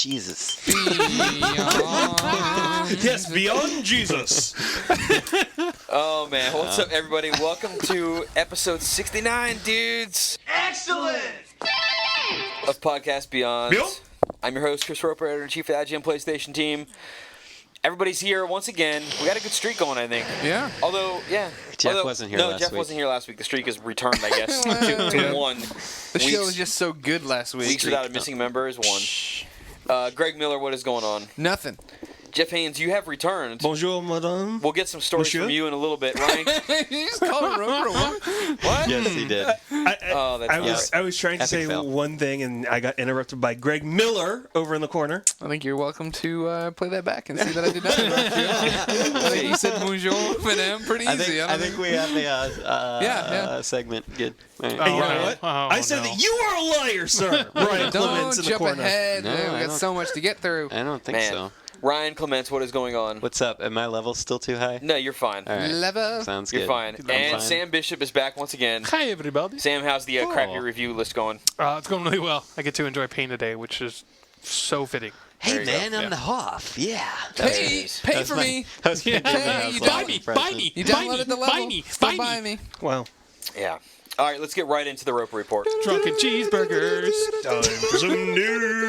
Jesus. Yes, beyond Jesus. Oh, man. What's up, everybody? Welcome to episode 69, dudes. Excellent! Of Podcast Beyond. Yep. I'm your host, Chris Roper, editor-in-chief of the IGN PlayStation team. Everybody's here once again. We got a good streak going, I think. Yeah. Although, yeah. Jeff wasn't here last Jeff week. wasn't here last week. The streak has returned, I guess, to one. The show was just so good last week. Weeks without a missing member is one. Greg Miller, what is going on? Nothing. Jeff Haynes, you have returned. Bonjour, madame. We'll get some stories Monsieur? from you in a little bit. Ryan, You just called him Roper a woman? what? Yes, he did. I was trying to Epic say fail. one thing, and I got interrupted by Greg Miller over in the corner. I think you're welcome to play that back and see that I did not interrupt you. I think you said bonjour, madame, pretty easy. I think we have the segment good. All right. Hey, you know right. what? Oh, I said no. that you are a liar, sir. Ryan Clements Don't in the jump corner. ahead. No, man. I We got don't- so much to get through. I don't think Man. so. Ryan Clements, what is going on? What's up? Am my level still too high? No, you're fine. All right. Lever. Sounds You're good. fine. I'm And fine. Sam Bishop is back once again. Hi, everybody. Sam, how's the crappy Oh. review list going? It's going really well. I get to enjoy pain today, which is so fitting. There Hey you go. man, I'm Yeah. the Hoff. Yeah. Pay for me. That was my Hey, you level buy me, impression. You downloaded the level. Buy me. Still Buy buy me. me. Wow. Yeah. All right, let's get right into the Roper Report. Drunken cheeseburgers. Time for some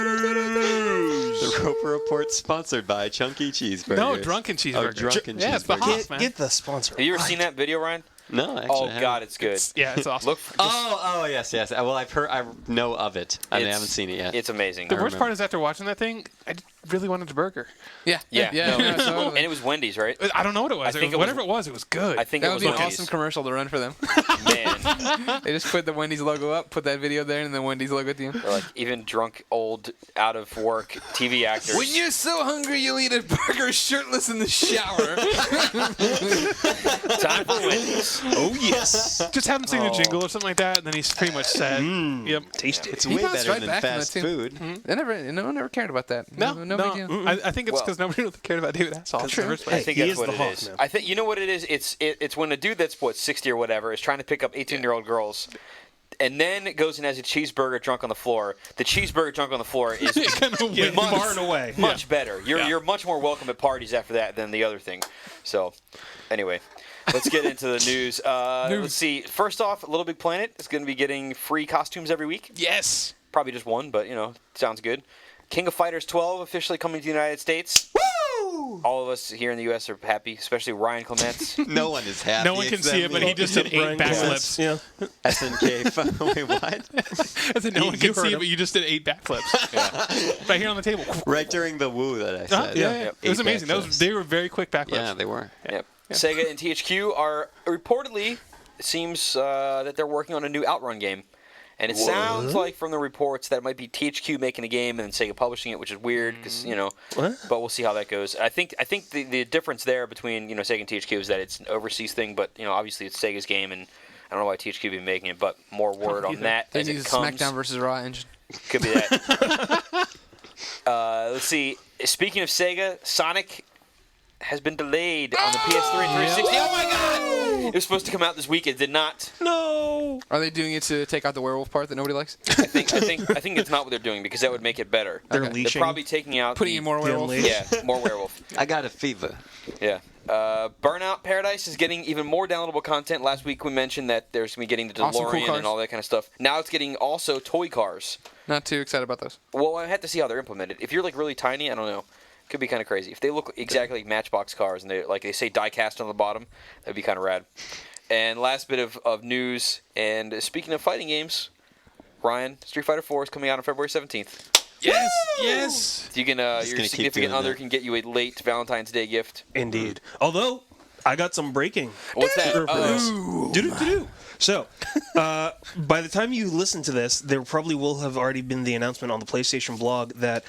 news. The Roper Report sponsored by Chunky Cheeseburgers. No, drunken cheeseburgers. Oh, drunken Yeah, it's cheeseburgers. Bahamas, man. Get the sponsor. Have you ever seen that video, Ryan? No, actually. Oh, I God, haven't. it's good. Yeah, it's awesome. Look, Oh, yes. Well, I know of it. I It's- haven't seen it yet. it's amazing. The worst remember. part is after watching that thing, I really wanted a burger. Yeah. Yeah. Yeah. no, totally. and it was Wendy's, right? I don't know what it was. I think it was- Whatever it was, it was good. I think That it would was be an Wendy's. awesome commercial to run for them. Man, They just put the Wendy's logo up, put that video there, and then Wendy's logo at the end. they're like even drunk, old, out of work TV actors. When you're so hungry, you'll eat a burger shirtless in the shower. Time for Wendy's. Oh, yes. Just haven't seen a jingle or something like that, and then he's pretty much said, "Yep." Tasty. It's He way bounced better right than back from fast that, too. food. No one ever cared about that. No, no big deal. I think it's Well- because nobody really cared about David Hasselhoff. in the first I place. think he that's is what the it Hawk, is. man. I think you know what it is. It's when a dude that's 60 or whatever is trying to pick up 18-year-old girls, and then it goes and has a cheeseburger drunk on the floor. The cheeseburger drunk on the floor is Yeah, far and away. much better. You're much more welcome at parties after that than the other thing. So, anyway, let's get into the news. Let's see. First off, Little Big Planet is going to be getting free costumes every week. Yes. Probably just one, but sounds good. King of Fighters 12 officially coming to the United States. Woo! All of us here in the U.S. are happy, especially Ryan Clements. No one is happy. No one can see it, but he just did 8 backflips. Yeah. SNK. Wait, what? I said no one You can heard see it, him. but you just did 8 backflips. Right here on the table. Right during the woo that I said. Yeah. Yep. It was 8 amazing. backflips. They were very quick backflips. Yeah, they were. Yep. Sega and THQ are reportedly, it seems that they're working on a new Outrun game. And it sounds like from the reports that it might be THQ making a game and then Sega publishing it, which is weird because, What? but we'll see how that goes. I think the difference there between, Sega and THQ is that it's an overseas thing, but, obviously it's Sega's game and I don't know why THQ would be making it, but more word on that They as need it a comes. SmackDown versus Raw engine. Could be that. Let's see. Speaking of Sega, Sonic has been delayed on the PS3 and 360. Oh my God! It was supposed to come out this week. It did not. No. Are they doing it to take out the werewolf part that nobody likes? I think it's not what they're doing because that would make it better. They're Okay. leashing. They're probably taking out Putting in more werewolf? unleashed. Yeah, more werewolf. I got a fever. Yeah. Burnout Paradise is getting even more downloadable content. Last week we mentioned that there's going to be getting the DeLorean Awesome, cool cars. and all that kind of stuff. Now it's getting also toy cars. Not too excited about those. Well, I have to see how they're implemented. If you're like really tiny, I don't know. Could be kind of crazy. If they look exactly like Matchbox cars and they say die cast on the bottom, that'd be kind of rad. And last bit of news, and speaking of fighting games, Ryan, Street Fighter 4 is coming out on February 17th. Yes. Yes. You can Just your gonna keep significant doing other that. can get you a late Valentine's Day gift. Indeed. Although, I got some breaking. What's that? for this. Oh, Do-do-do-do. So, by the time you listen to this, there probably will have already been the announcement on the PlayStation blog that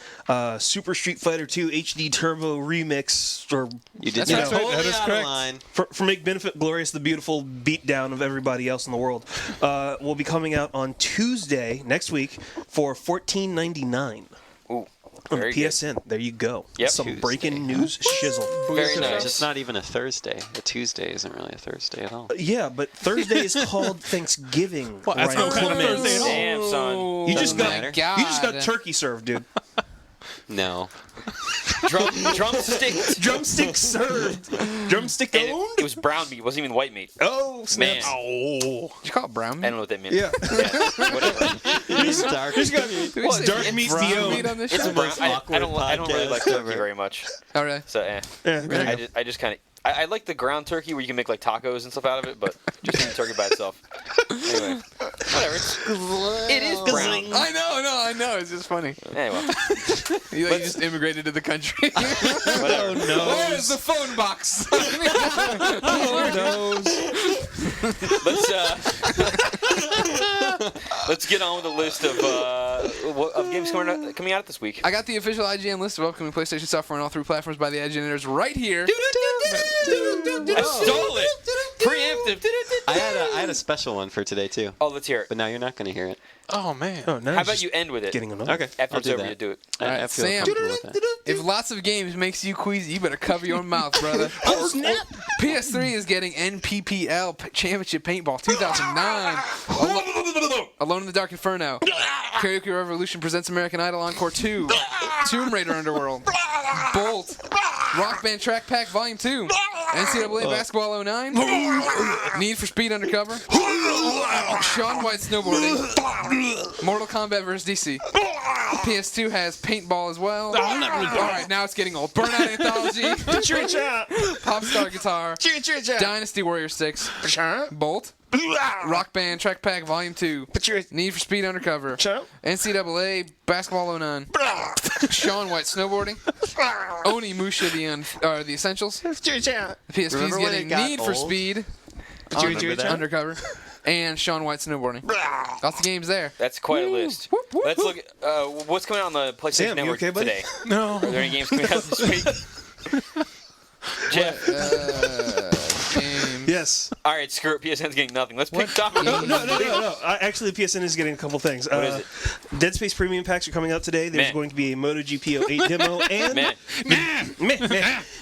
Super Street Fighter 2 HD Turbo Remix, or You did That's not right. totally That is out of correct. line. for Make Benefit Glorious, the beautiful beatdown of everybody else in the world, will be coming out on Tuesday next week for $14.99 ooh, on very the good. PSN. There you go. Yep. Some Tuesday. breaking news shizzle. Very nice. It's not even a Thursday. A Tuesday isn't really a Thursday at all. Yeah, but Thursday is called Thanksgiving. Well, that's Ryan no kind of Clements. Thursday at all. Damn, son. You just Doesn't got matter. God. you just got turkey served, dude. No. Drumstick. Drumstick served. Drumstick And owned? it was brown meat. It wasn't even white meat. Oh, Man. snaps. Oh. Did you call it brown I meat? don't know what that meant. Yeah. Whatever. It's dark. He's got Did we say dark it's meat's brown the meat own. on this It's show? brown. most I awkward don't really like podcast turkey ever. very much. Oh, really? So, Yeah, there you go. I just kind of. I like the ground turkey where you can make like tacos and stuff out of it, but just eating turkey by itself. Anyway, whatever. It is brown. I know. It's just funny. Anyway, You just immigrated to the country. whatever. Where's the phone box? Let's get on with the list of games coming out this week. I got the official IGN list of upcoming PlayStation software on all 3 platforms by the IGNers right here. I stole it. Preemptive. I had a special one for today too, Oh, let's hear it. but now you're not going to hear it. Oh, man. Oh, now How he's about just you end with it? getting another. Okay, After I'll it's do over, that. you do it. All right, I feel Sam. comfortable with that. If lots of games makes you queasy, you better cover your mouth, brother. PS3 is getting NPPL Championship Paintball 2009. Alone in the Dark Inferno. Karaoke Revolution presents American Idol Encore 2. Tomb Raider Underworld. Bolt. Rock Band Track Pack Volume 2. NCAA Basketball 09. Need for Speed Undercover. Shaun White Snowboarding. Mortal Kombat vs. DC. PS2 has Paintball as well. Alright, now it's getting old. Burnout Anthology. Popstar Guitar. Dynasty Warrior 6. Bolt. Rock Band Track Pack Volume 2. Need for Speed Undercover. NCAA Basketball 09. Shaun White Snowboarding. Oni Musha the Essentials. PSP's Remember when getting it got Need for old? Speed Remember that? Undercover. And Shaun White Snowboarding. Lots of games there. That's quite a list. Whoop, whoop, Let's whoop. look. What's coming out on the PlayStation Sam, you Network okay, buddy? today? No. Are there any games coming out this week? Jeff. Games. Yes. All right, screw it. PSN's getting nothing. Let's pick Doc. No. Actually, PSN is getting a couple things. What is it? Dead Space Premium Packs are coming out today. There's Man. going to be a MotoGP 08 demo and Man,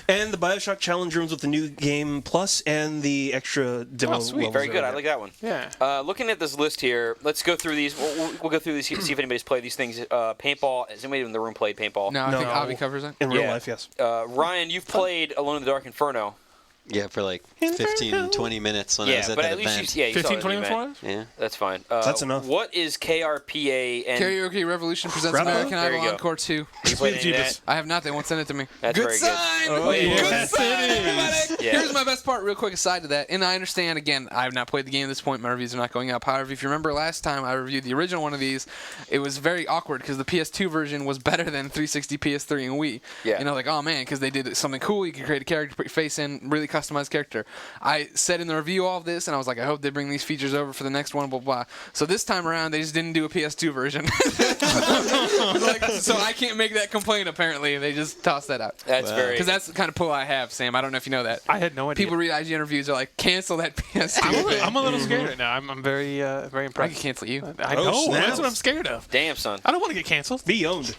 and the BioShock Challenge Rooms with the new game plus and the extra demo. Oh, sweet. levels very that good. are I there. like that one. Yeah. Looking at this list here, let's go through these. We'll go through these, see if anybody's played these things. Paintball. Has anybody in the room played paintball? No, I No. think Avi covers it. In real Yeah. life, yes. Ryan, you've played Alone in the Dark Inferno. Yeah, for like 15, 20 minutes when I was Yeah, at but that at least event. you saw 15, the 20 event. minutes? Yeah. That's fine. That's enough. What is KRPA and Karaoke Revolution presents Crap. American There you Idol go. Encore 2. you played any of that? I have not. They won't send it to me. That's good very good. sign. Oh, yeah. Good sign, everybody. Yeah. Here's my best part, real quick aside to that. And I understand, again, I have not played the game at this point. My reviews are not going up. However, if you remember last time I reviewed the original one of these, it was very awkward because the PS2 version was better than 360, PS3, and Wii. Yeah. You know, like, oh man, because they did something cool. You could create a character, put your face in, really customized character. I said in the review all of this, and I was like, I hope they bring these features over for the next one, blah, blah. So this time around, they just didn't do a PS2 version. So I can't make that complaint, apparently. They just tossed that out. That's Wow. very. Because that's the kind of pull I have, Sam. I don't know if you know that. I had no idea. People read IGN reviews, are like, cancel that PS2 thing. I'm a little scared right now. I'm very very I can impressed. cancel you. I Oh, know. snaps. That's what I'm scared of. Damn, son. I don't want to get canceled. Be owned.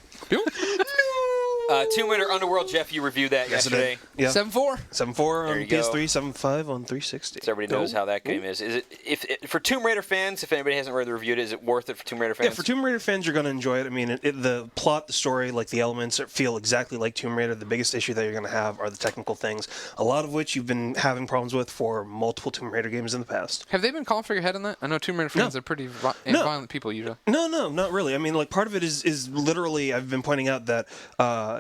Tomb Raider Underworld, Jeff, you reviewed that yesterday. Yeah. 7-4. 7.4 There on you go. PS3, 7.5 on 360. So everybody knows how that game is. Is it for Tomb Raider fans? If anybody hasn't read the review, is it worth it for Tomb Raider fans? Yeah, for Tomb Raider fans, you're going to enjoy it. I mean, the plot, the story, like the elements feel exactly like Tomb Raider. The biggest issue that you're going to have are the technical things, a lot of which you've been having problems with for multiple Tomb Raider games in the past. Have they been calling for your head on that? I know Tomb Raider fans No. are pretty No. violent people usually. No, not really. I mean, like, part of it is literally, I've been pointing out that,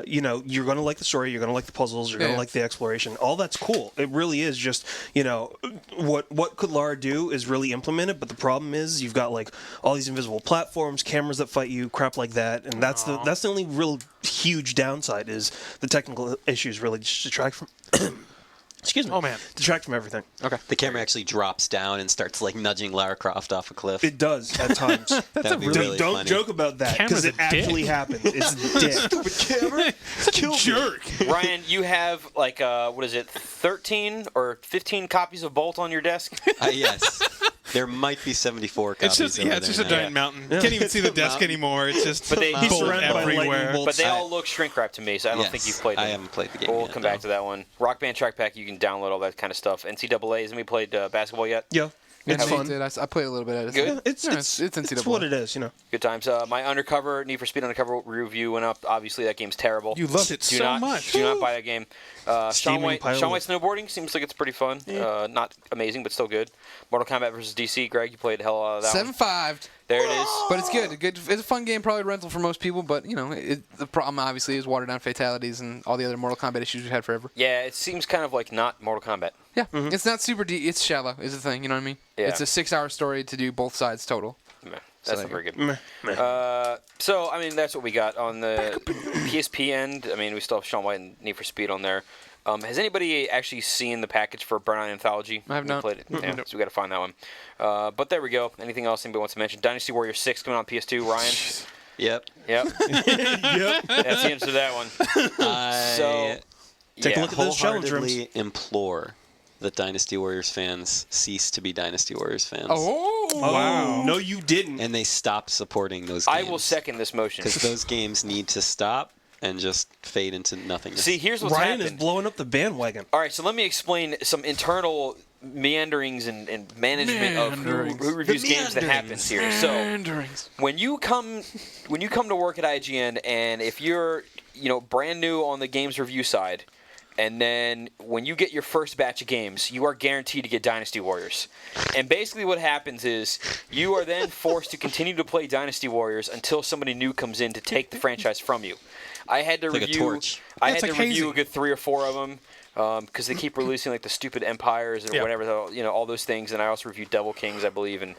you're going to like the story, you're going to like the puzzles, you're going Yeah. to like the exploration. All that's cool. It really is just, what could Lara do is really implement it, but the problem is you've got, like, all these invisible platforms, cameras that fight you, crap like that, and that's the only real huge downside is the technical issues really just detract from... Excuse me. Oh, man. Detract from everything. Okay. The camera actually drops down and starts like nudging Lara Croft off a cliff. It does at times. That'd be Don't- really don't funny. joke about that Camera's because it a dick. actually happened. It's a dick. Stupid camera. Kill jerk. Ryan, you have like 13 or 15 copies of Bolt on your desk. Yes. There might be 74 copies. It's just over it's just a there now. giant mountain. You can't even see the desk anymore. It's just But they- He's bolt surrounded by lightning everywhere. bolts. But they all look shrink wrapped to me, so I don't Yes, think you've played them. I haven't played the game We'll yet, come no. back to that one. Rock Band Track Pack, you can download all that kind of stuff. NCAA, has anybody played basketball yet? Yeah. Yeah, It's Nate fun. did. I played a little bit of it. Good. It's NCAA. it's what it is, you know. Good times. My Undercover, Need for Speed Undercover review went up. Obviously, that game's terrible. You loved it Do so not, much. Do not buy that game. Sean Steaming White pile snowboarding seems like it's pretty fun. Not amazing, but still good. Mortal Kombat versus DC. Greg, you played the hell out of that one. 7-5. There it is. But it's good. It's a fun game, probably a rental for most people. But the problem obviously is watered down fatalities and all the other Mortal Kombat issues we've had forever. Yeah, it seems kind of like not Mortal Kombat. Yeah, it's not super deep. It's shallow, is the thing. You know what I mean? Yeah. It's a 6-hour story to do both sides total. Meh. That's not there very good. So, I mean, that's what we got on the PSP end. I mean, we still have Sean White and Need for Speed on there. Has anybody actually seen the package for Burnout Anthology? I have not. Played it. Yeah, so we got to find that one. But there we go. Anything else anybody wants to mention? Dynasty Warrior 6 coming on PS2. Ryan? Yep. Yep. That's the answer to that one. So, Take a yeah. look at those challenge rooms. Wholeheartedly implore that Dynasty Warriors fans cease to be Dynasty Warriors fans. Oh, Wow. No, you didn't. And they stop supporting those I games. will second this motion. Because those games need to stop and just fade into nothingness. See, here's what's Ryan happened. is blowing up the bandwagon. All right, so let me explain some internal meanderings and management of who reviews games that happens here. So when you come to work at IGN, and if you're brand new on the games review side, and then when you get your first batch of games, you are guaranteed to get Dynasty Warriors. And basically what happens is you are then forced to continue to play Dynasty Warriors until somebody new comes in to take the franchise from you. I had to It's like a review. torch. I It's had like to review hazing. a good 3 or 4 of them because they keep releasing like the stupid Empires or whatever, all those things. And I also reviewed Devil Kings, I believe, and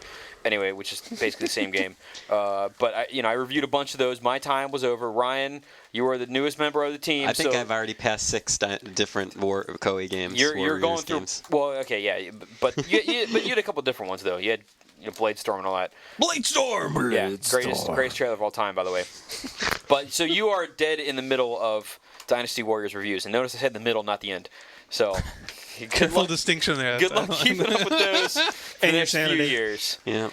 anyway, which is basically the same game. But I reviewed a bunch of those. My time was over. Ryan, you are the newest member of the team. I think so I've already passed 6 different Koei games. You're Warriors going through. games. Well, okay, yeah, but you had a couple different ones though. You had Blade Storm and all that. Bladestorm! Yeah, greatest trailer of all time, by the way. But so you are dead in the middle of Dynasty Warriors reviews, and notice I said the middle, not the end. So good Full luck. distinction there. Good luck keeping up with those for the And your next few sanity. years. Yeah.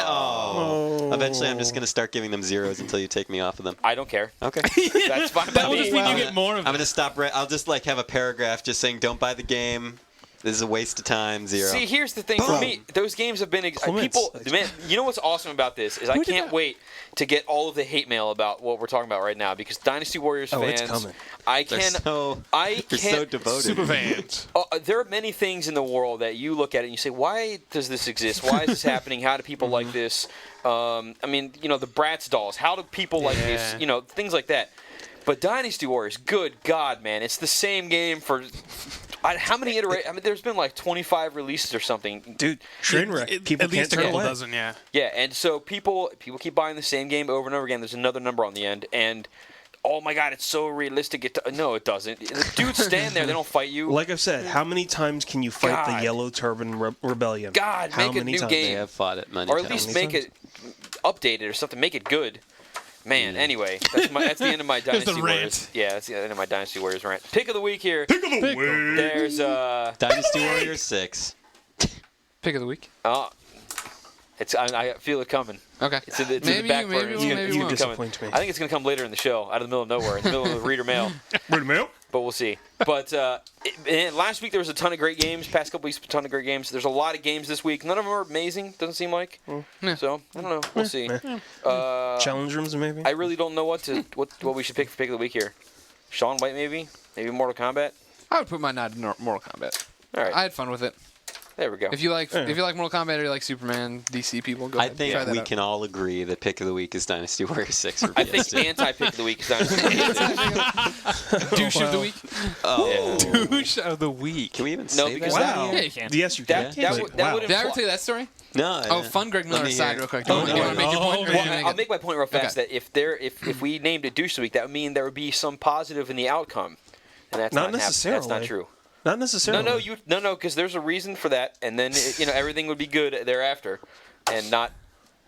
Oh. Eventually, I'm just going to start giving them zeros until you take me off of them. I don't care. Okay. That's fine by That will me. just mean you get more of I'm them. going to stop. I'll just have a paragraph just saying, "Don't buy the game. This is a waste of time." 0. See, here's the thing for me. Those games have been Clements. people. Man, you know what's awesome about this is I can't wait to get all of the hate mail about what we're talking about right now because Dynasty Warriors it's fans. coming. They're so devoted. Super fans. There are many things in the world that you look at it and you say, why does this exist? Why is this happening? How do people like this? I mean, the Bratz dolls. How do people like this? Things like that. But Dynasty Warriors, good God, man, it's the same game for how many iterations? I mean, there's been like 25 releases or something. Dude, train wreck. People At least can't a turn couple away. dozen, yeah. Yeah, and so people keep buying the same game over and over again. There's another number on the end, and oh my God, it's so realistic. No, it doesn't. The dudes stand there; they don't fight you. Like I've said, how many times can you fight God. the Yellow Turban Rebellion? God, how make a many new times? They game, have fought it many or at times. least make it updated or something. Make it good. Man, anyway, that's the end of my Dynasty the Warriors. rant. Yeah, that's the end of my Dynasty Warriors rant. Pick of the week here. Pick of the week. There's Dynasty Warriors 6. Pick of the week. I feel it coming. Okay. It's in the Maybe back you- burner. maybe It's you- gonna- maybe it's you gonna won't. come- Disappoint me. I think it's going to come later in the show, out of the middle of nowhere, in the middle of the reader mail. Wait a minute. But we'll see. But and last week there was a ton of great games. Past couple weeks, a ton of great games. There's a lot of games this week. None of them are amazing. Doesn't seem like. So I don't know. We'll see. Challenge rooms, maybe? I really don't know what we should pick for pick of the week here. Sean White, maybe Mortal Kombat. I would put my nod to Mortal Kombat. All right, I had fun with it. there we go. If you like Mortal Kombat or you like Superman, DC people, go I ahead. think try that we out. can all agree that pick of the week is Dynasty Warriors 6 for I think PS2. anti-pick of the week is Dynasty Warriors. Douche of the week. Oh. Douche of the week. Can we even No, say because that? Wow. Yeah, you can. Yes, you can. That would Wow. would Did I ever imply- tell you that story? No. Oh, fun Greg Miller Let me aside hear. real quick. Oh, You want to make your point? Or you Well, wanna make I'll it- make my point real fast. Okay. That if we named it douche of the week, that would mean there would be some positive in the outcome, and that's Not That's not necessarily. true. Not necessarily. No, because there's a reason for that, and then everything would be good thereafter, and not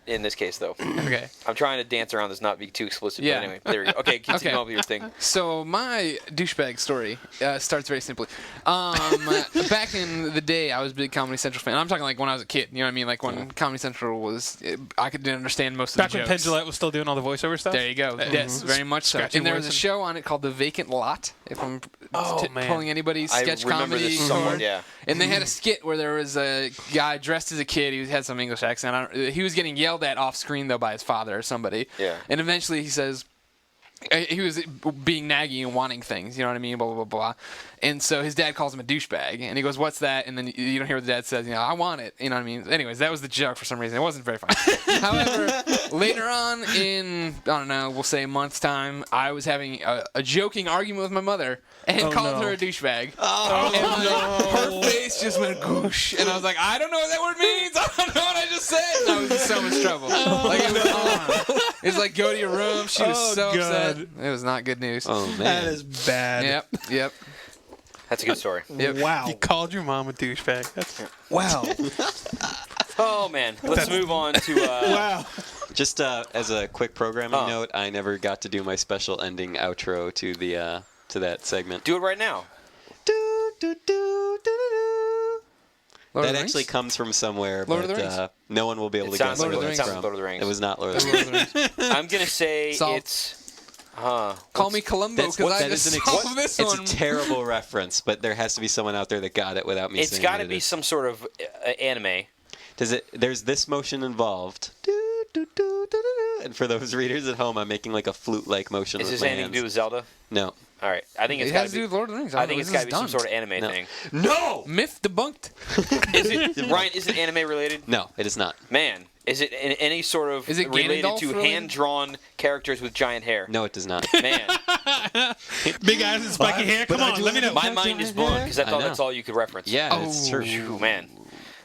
in this case though. Okay. I'm trying to dance around this, not be too explicit. Yeah. But anyway, there we go. Okay, continue Okay. on with your thing. So my douchebag story starts very simply. Back in the day, I was a big Comedy Central fan. I'm talking like when I was a kid. You know what I mean? Like when Comedy Central was, I didn't understand most of Back the when jokes. Penn Jillette was still doing all the voiceover stuff. There you go. Yes, very much so. Scratchy And there was a voice show on it called The Vacant Lot, if I'm pulling anybody's I sketch remember comedy. this somewhat, card. yeah. And they had a skit where there was a guy dressed as a kid. He had some English accent. He was getting yelled at off screen though by his father or somebody. Yeah. And eventually he says. He was being naggy and wanting things, you know what I mean? Blah, blah, blah, blah. And so his dad calls him a douchebag. And he goes, what's that? And then you don't hear what the dad says, I want it. You know what I mean? Anyways, that was the joke for some reason. It wasn't very funny. However, later on in, I don't know, we'll say a month's time, I was having a joking argument with my mother and called her a douchebag. Her face just went goosh. And I was like, I don't know what that word means. I don't know what I just said. And I was in so much trouble. Like, it was on. It was like, go to your room. She was so upset. It was not good news. Oh man, That is bad. Yep. That's a good story. Yep. Wow. You called your mom a douchebag. That's Wow. Oh man, let's move on to. Wow. Just as a quick programming note, I never got to do my special ending outro to the to that segment. Do it right now. Lord of That the actually Rings? comes from somewhere, Lord of the but Rings. no one will be able It to sounds guess like where Lord of the that's Rings. from. Lord of the Rings. It was not Lord of the Lord Rings. of the Rings. I'm gonna say Solved. it's. Call me Columbo because I that just is an solved this it's one. a terrible reference, but there has to be someone out there that got it without me It's saying got to what it be is. some sort of anime. Does it? There's this motion involved. And for those readers at home, I'm making like a flute-like motion Is with this my anything hands. to do with Zelda? No. All right, I think it's It got has to to do be. with Lord of the Rings. I think it's got to be some done. sort of anime No. thing. No! Myth debunked. Is it Ryan? Is it anime related? No, it is not. Man, is it in any sort of Is it related Ganondorf to related? hand-drawn characters with giant hair? No, it does not. Man, Big eyes and spiky hair. Come on, let me know. my mind is blown because I thought know. that's all you could reference. Yeah, it's true. Ooh, man.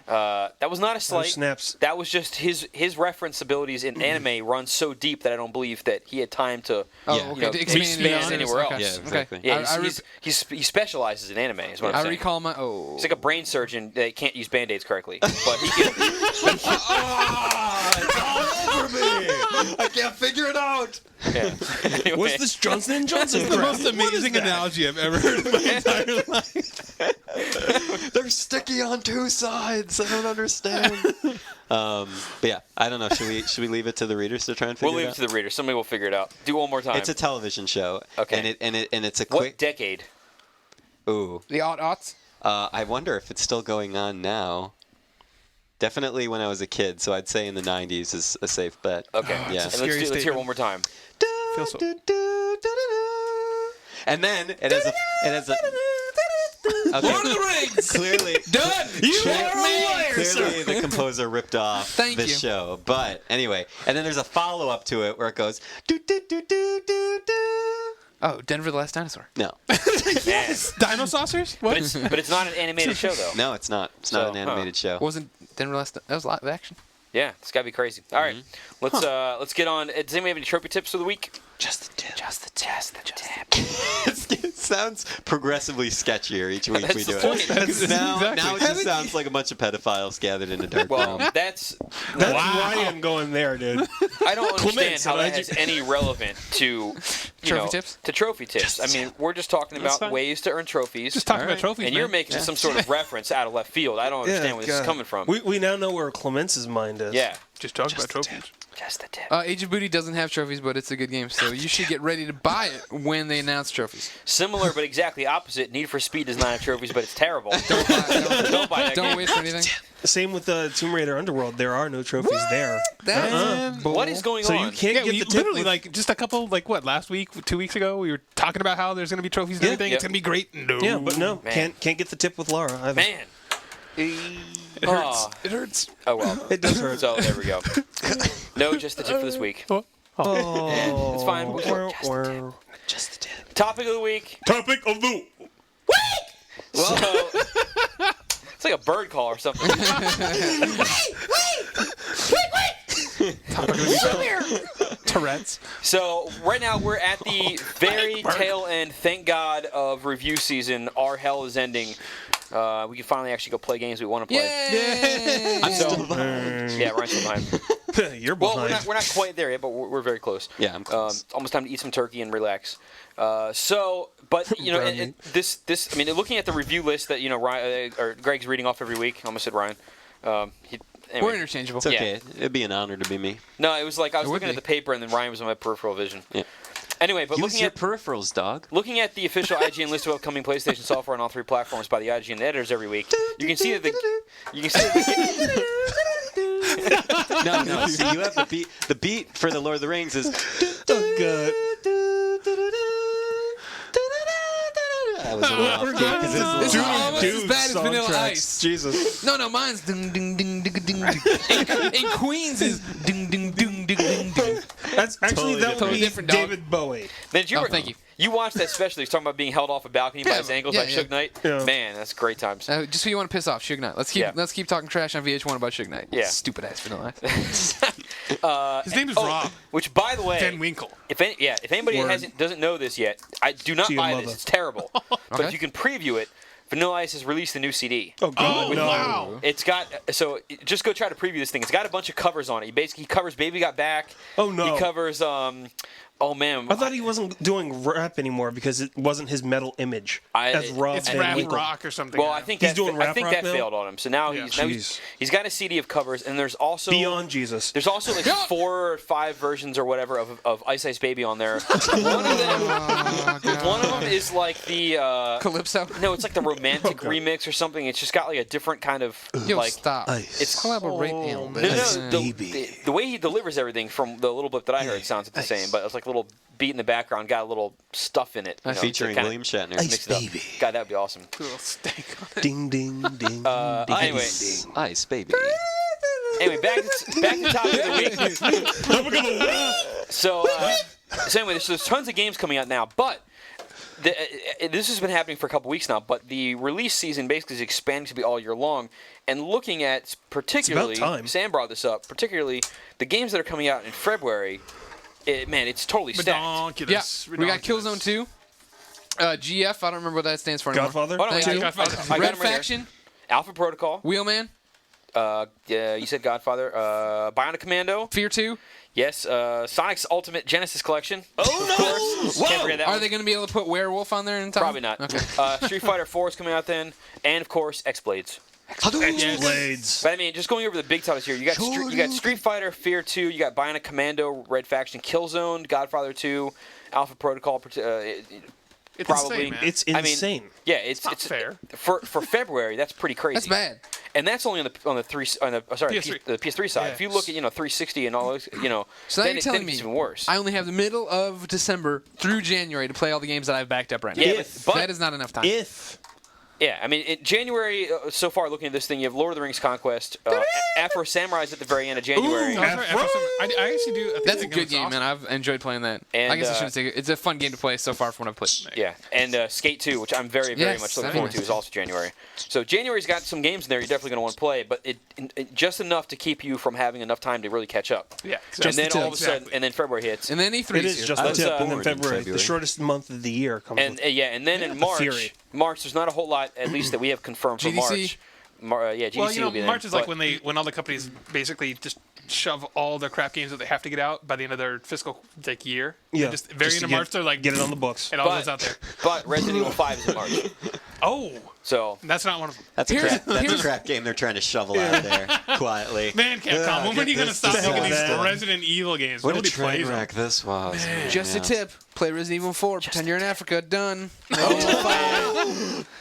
That was not a slight. snaps. That was just his reference abilities in anime run so deep that I don't believe that he had time to. Oh, Yeah. okay. You know, to expand expand it anywhere okay. else. Yeah, exactly. Okay. Yeah, I he specializes in anime. Is what I'm saying. recall my. Oh. He's like a brain surgeon that can't use band-aids correctly, but he can. I can't figure it out. Yeah. Anyway. Was this Johnson & Johnson? It's the most amazing analogy I've ever heard in my entire life. They're sticky on two sides. I don't understand. But yeah, I don't know. Should we leave it to the readers to try and figure We'll leave it it out? to the reader. Somebody will figure it out. Do one more time. It's a television show. Okay. And it's a what quick. decade? Ooh. The aughts. I wonder if it's still going on now. Definitely when I was a kid, so I'd say in the 90s is a safe bet. Okay. Yeah. And scary let's hear it statement. one more time. Feels so- And then it has a. Okay. Lord of the Rings. Clearly, Done. clearly the composer ripped off Thank this you. show. But anyway, and then there's a follow up to it where it goes do do do do do do. Oh, Denver the Last Dinosaur. No, Yes. Dino saucers? What? But it's not an animated show though. no, it's not. It's not So, an animated show. Wasn't Denver the Last? That was live action. Yeah, it's gotta be crazy. All right, let's get on. Does anybody have any trophy tips for the week? Just the tip. Just the tip. It sounds progressively sketchier each week That's we the do point. it. Now Exactly. it just sounds like a bunch of pedophiles gathered in a dark Well, room. that's Ryan going there, dude. I don't understand Clements, how that alleged- has any relevant to Trophy tips? To trophy tips. I mean, we're just talking That's about fine. ways to earn trophies. Just talking All right. about trophies, and man. you're making some sort of reference out of left field. I don't understand where this is God. coming from. We now know where Clemence's mind is. Yeah, Just talking about trophies. just the tip. Age of Booty doesn't have trophies, but it's a good game, so you should get ready to buy it when they announce trophies. Similar but exactly opposite. Need for Speed does not have trophies, but it's terrible. Don't buy, Don't buy that don't game. wait for anything. Same with the Tomb Raider Underworld. There are no trophies there. That's bull. What is going So on? you can't Yeah, get we the tip. literally with- like just a couple, like what, last week, 2 weeks ago, we were talking about how there's going to be trophies and Yeah. everything. Yep. It's going to be great. No. Yeah, but no, Man. can't get the tip with Lara either. Man. It hurts. It hurts. Oh well. It does hurt. So there we go. No, just the tip for this week. Oh. Oh, It's fine. Just the tip. Topic of the week. Topic of the So, it's like a bird call or something. Tourette's. So right now we're at the very tail end, thank God, of review season. Our hell is ending. We can finally actually go play games we want to play. Yay! I'm So- still behind. Yeah, Ryan's still behind. You're Well, behind. we're not quite there yet, but we're very close. Yeah, I'm close. Almost time to eat some turkey and relax. But you know, and this, I mean, looking at the review list that Ryan or Greg's reading off every week. I almost said Ryan. Anyway. We're interchangeable. It's okay. It'd be an honor to be me. No, it was like I was It would looking at be. the paper and then Ryan was on my peripheral vision. Yeah. Anyway, but Use your peripherals, dog. looking at the official IGN list of upcoming PlayStation software on all 3 platforms by the IGN editors every week, you can see that No. See, you have the beat. The beat for the Lord of the Rings is. Oh god. That was a little off key, 'cause it's This is almost as bad as Vanilla Ice. Jesus. No, mine's ding ding ding ding ding ding. And Queens is ding ding ding ding ding ding. That's actually that would Totally be different, dog. David Bowie. Then Oh, thank you. You watched that special. He's talking about being held off a balcony by his ankles by Suge Knight. Yeah. Man, that's great times. Just who you want to piss off, Suge Knight. Let's keep talking trash on VH1 about Suge Knight. Yeah. Stupid ass Vanilla Ice. His name is Rob Which, by the way, Van Winkle. if anybody doesn't know this yet, I do not To your buy mother. this. It's terrible. But Okay. if you can preview it, Vanilla Ice has released a new CD. Oh god, no. Wow. It's got just go try to preview this thing. It's got a bunch of covers on it. He covers Baby Got Back. Oh, no. He covers oh man. I thought he wasn't doing rap anymore because it wasn't his metal image as Rob It's Van rap Winkle. rock or something. Well, now. I think He's that doing rap rock now? failed on him. So now Yeah. he's got a CD of covers, and there's also Beyond Jesus. There's also like 4 or 5 versions or whatever of Ice Ice Baby on there. One of them is like the Calypso. no, it's like the romantic remix or something. It's just got like a different kind of Yo, like stop. it's Collaborate. no, the way he delivers everything from the little bit that I heard sounds the same, but it's like a little beat in the background, got a little stuff in it. You know, Featuring to kinda William Shatner. mix it up. God, that'd be awesome. Little steak on it. Ding ding ding. ding Anyway, Ice, baby. Anyway, back to the topic of the week. So anyway, there's tons of games coming out now, but this has been happening for a couple weeks now. But the release season basically is expanding to be all year long. And looking at particularly, time. Sam brought this up, particularly the games that are coming out in February. It's totally stacked. Yeah, Ridiculous. we got Killzone 2. GF, I don't remember what that stands for anymore. Godfather? Oh, no, Thank wait, you. Godfather. I got Red him right here. Faction, Alpha Protocol. Wheelman, Yeah, you said Godfather. Bionic Commando. Fear 2. Yes. Sonic's Ultimate Genesis Collection. Oh no! Of course. Can't forget that Are one. they going to be able to put Werewolf on there in time? Probably not. Okay. Street Fighter 4 is coming out then, and of course X-Blades. Blades. But I mean, just going over the big titles here, you got Street Fighter, Fear 2, you got Bionic Commando, Red Faction, Killzone, Godfather 2, Alpha Protocol. It's Probably. insane, man. It's I mean, insane. Yeah, it's not fair. for February. That's pretty crazy. That's bad. And that's only on the PS3. the PS3 side. Yeah. If you look at 360 and all those, So now then you're telling it's me even worse. I only have the middle of December through January to play all the games that I've backed up right now. Yeah, but that is not enough time. Yeah, I mean, in January, so far, looking at this thing, you have Lord of the Rings Conquest, Afro Samurai's at the very end of January. I actually do. I think That's the a good was game, awesome. man. I've enjoyed playing that. And, I guess I shouldn't say it. It's a fun game to play so far from what I've played. Yeah, and Skate 2, which I'm very, very Yes, much looking that'd be forward to, nice. is also January. So January's got some games in there you're definitely going to want to play, but it just enough to keep you from having enough time to really catch up. Yeah, And then the all of a tip. sudden, and then February hits. And then E3 It is just the Let's, tip, and then bored in February, the February. shortest month of the year, comes. And and then in March, Fury. there's not a whole lot, at least that we have confirmed for GDC? March. GDC Well, will be then, March is like but- when all the companies basically just shove all their crap games that they have to get out by the end of their fiscal year. Yeah, Just very just end to of get- March, they're like get it on the books. It all But- goes out there. But Resident Evil 5 is in March. Oh, So that's not one of them. That's a Here's- crap. That's a here's- crap game they're trying to shovel out there quietly. Man, Capcom, when are you going to stop this making these done. Resident Evil games? What a Nobody train plays them. wreck this was. Just a tip. Play Resident Evil 4. Pretend you're in Africa. Done.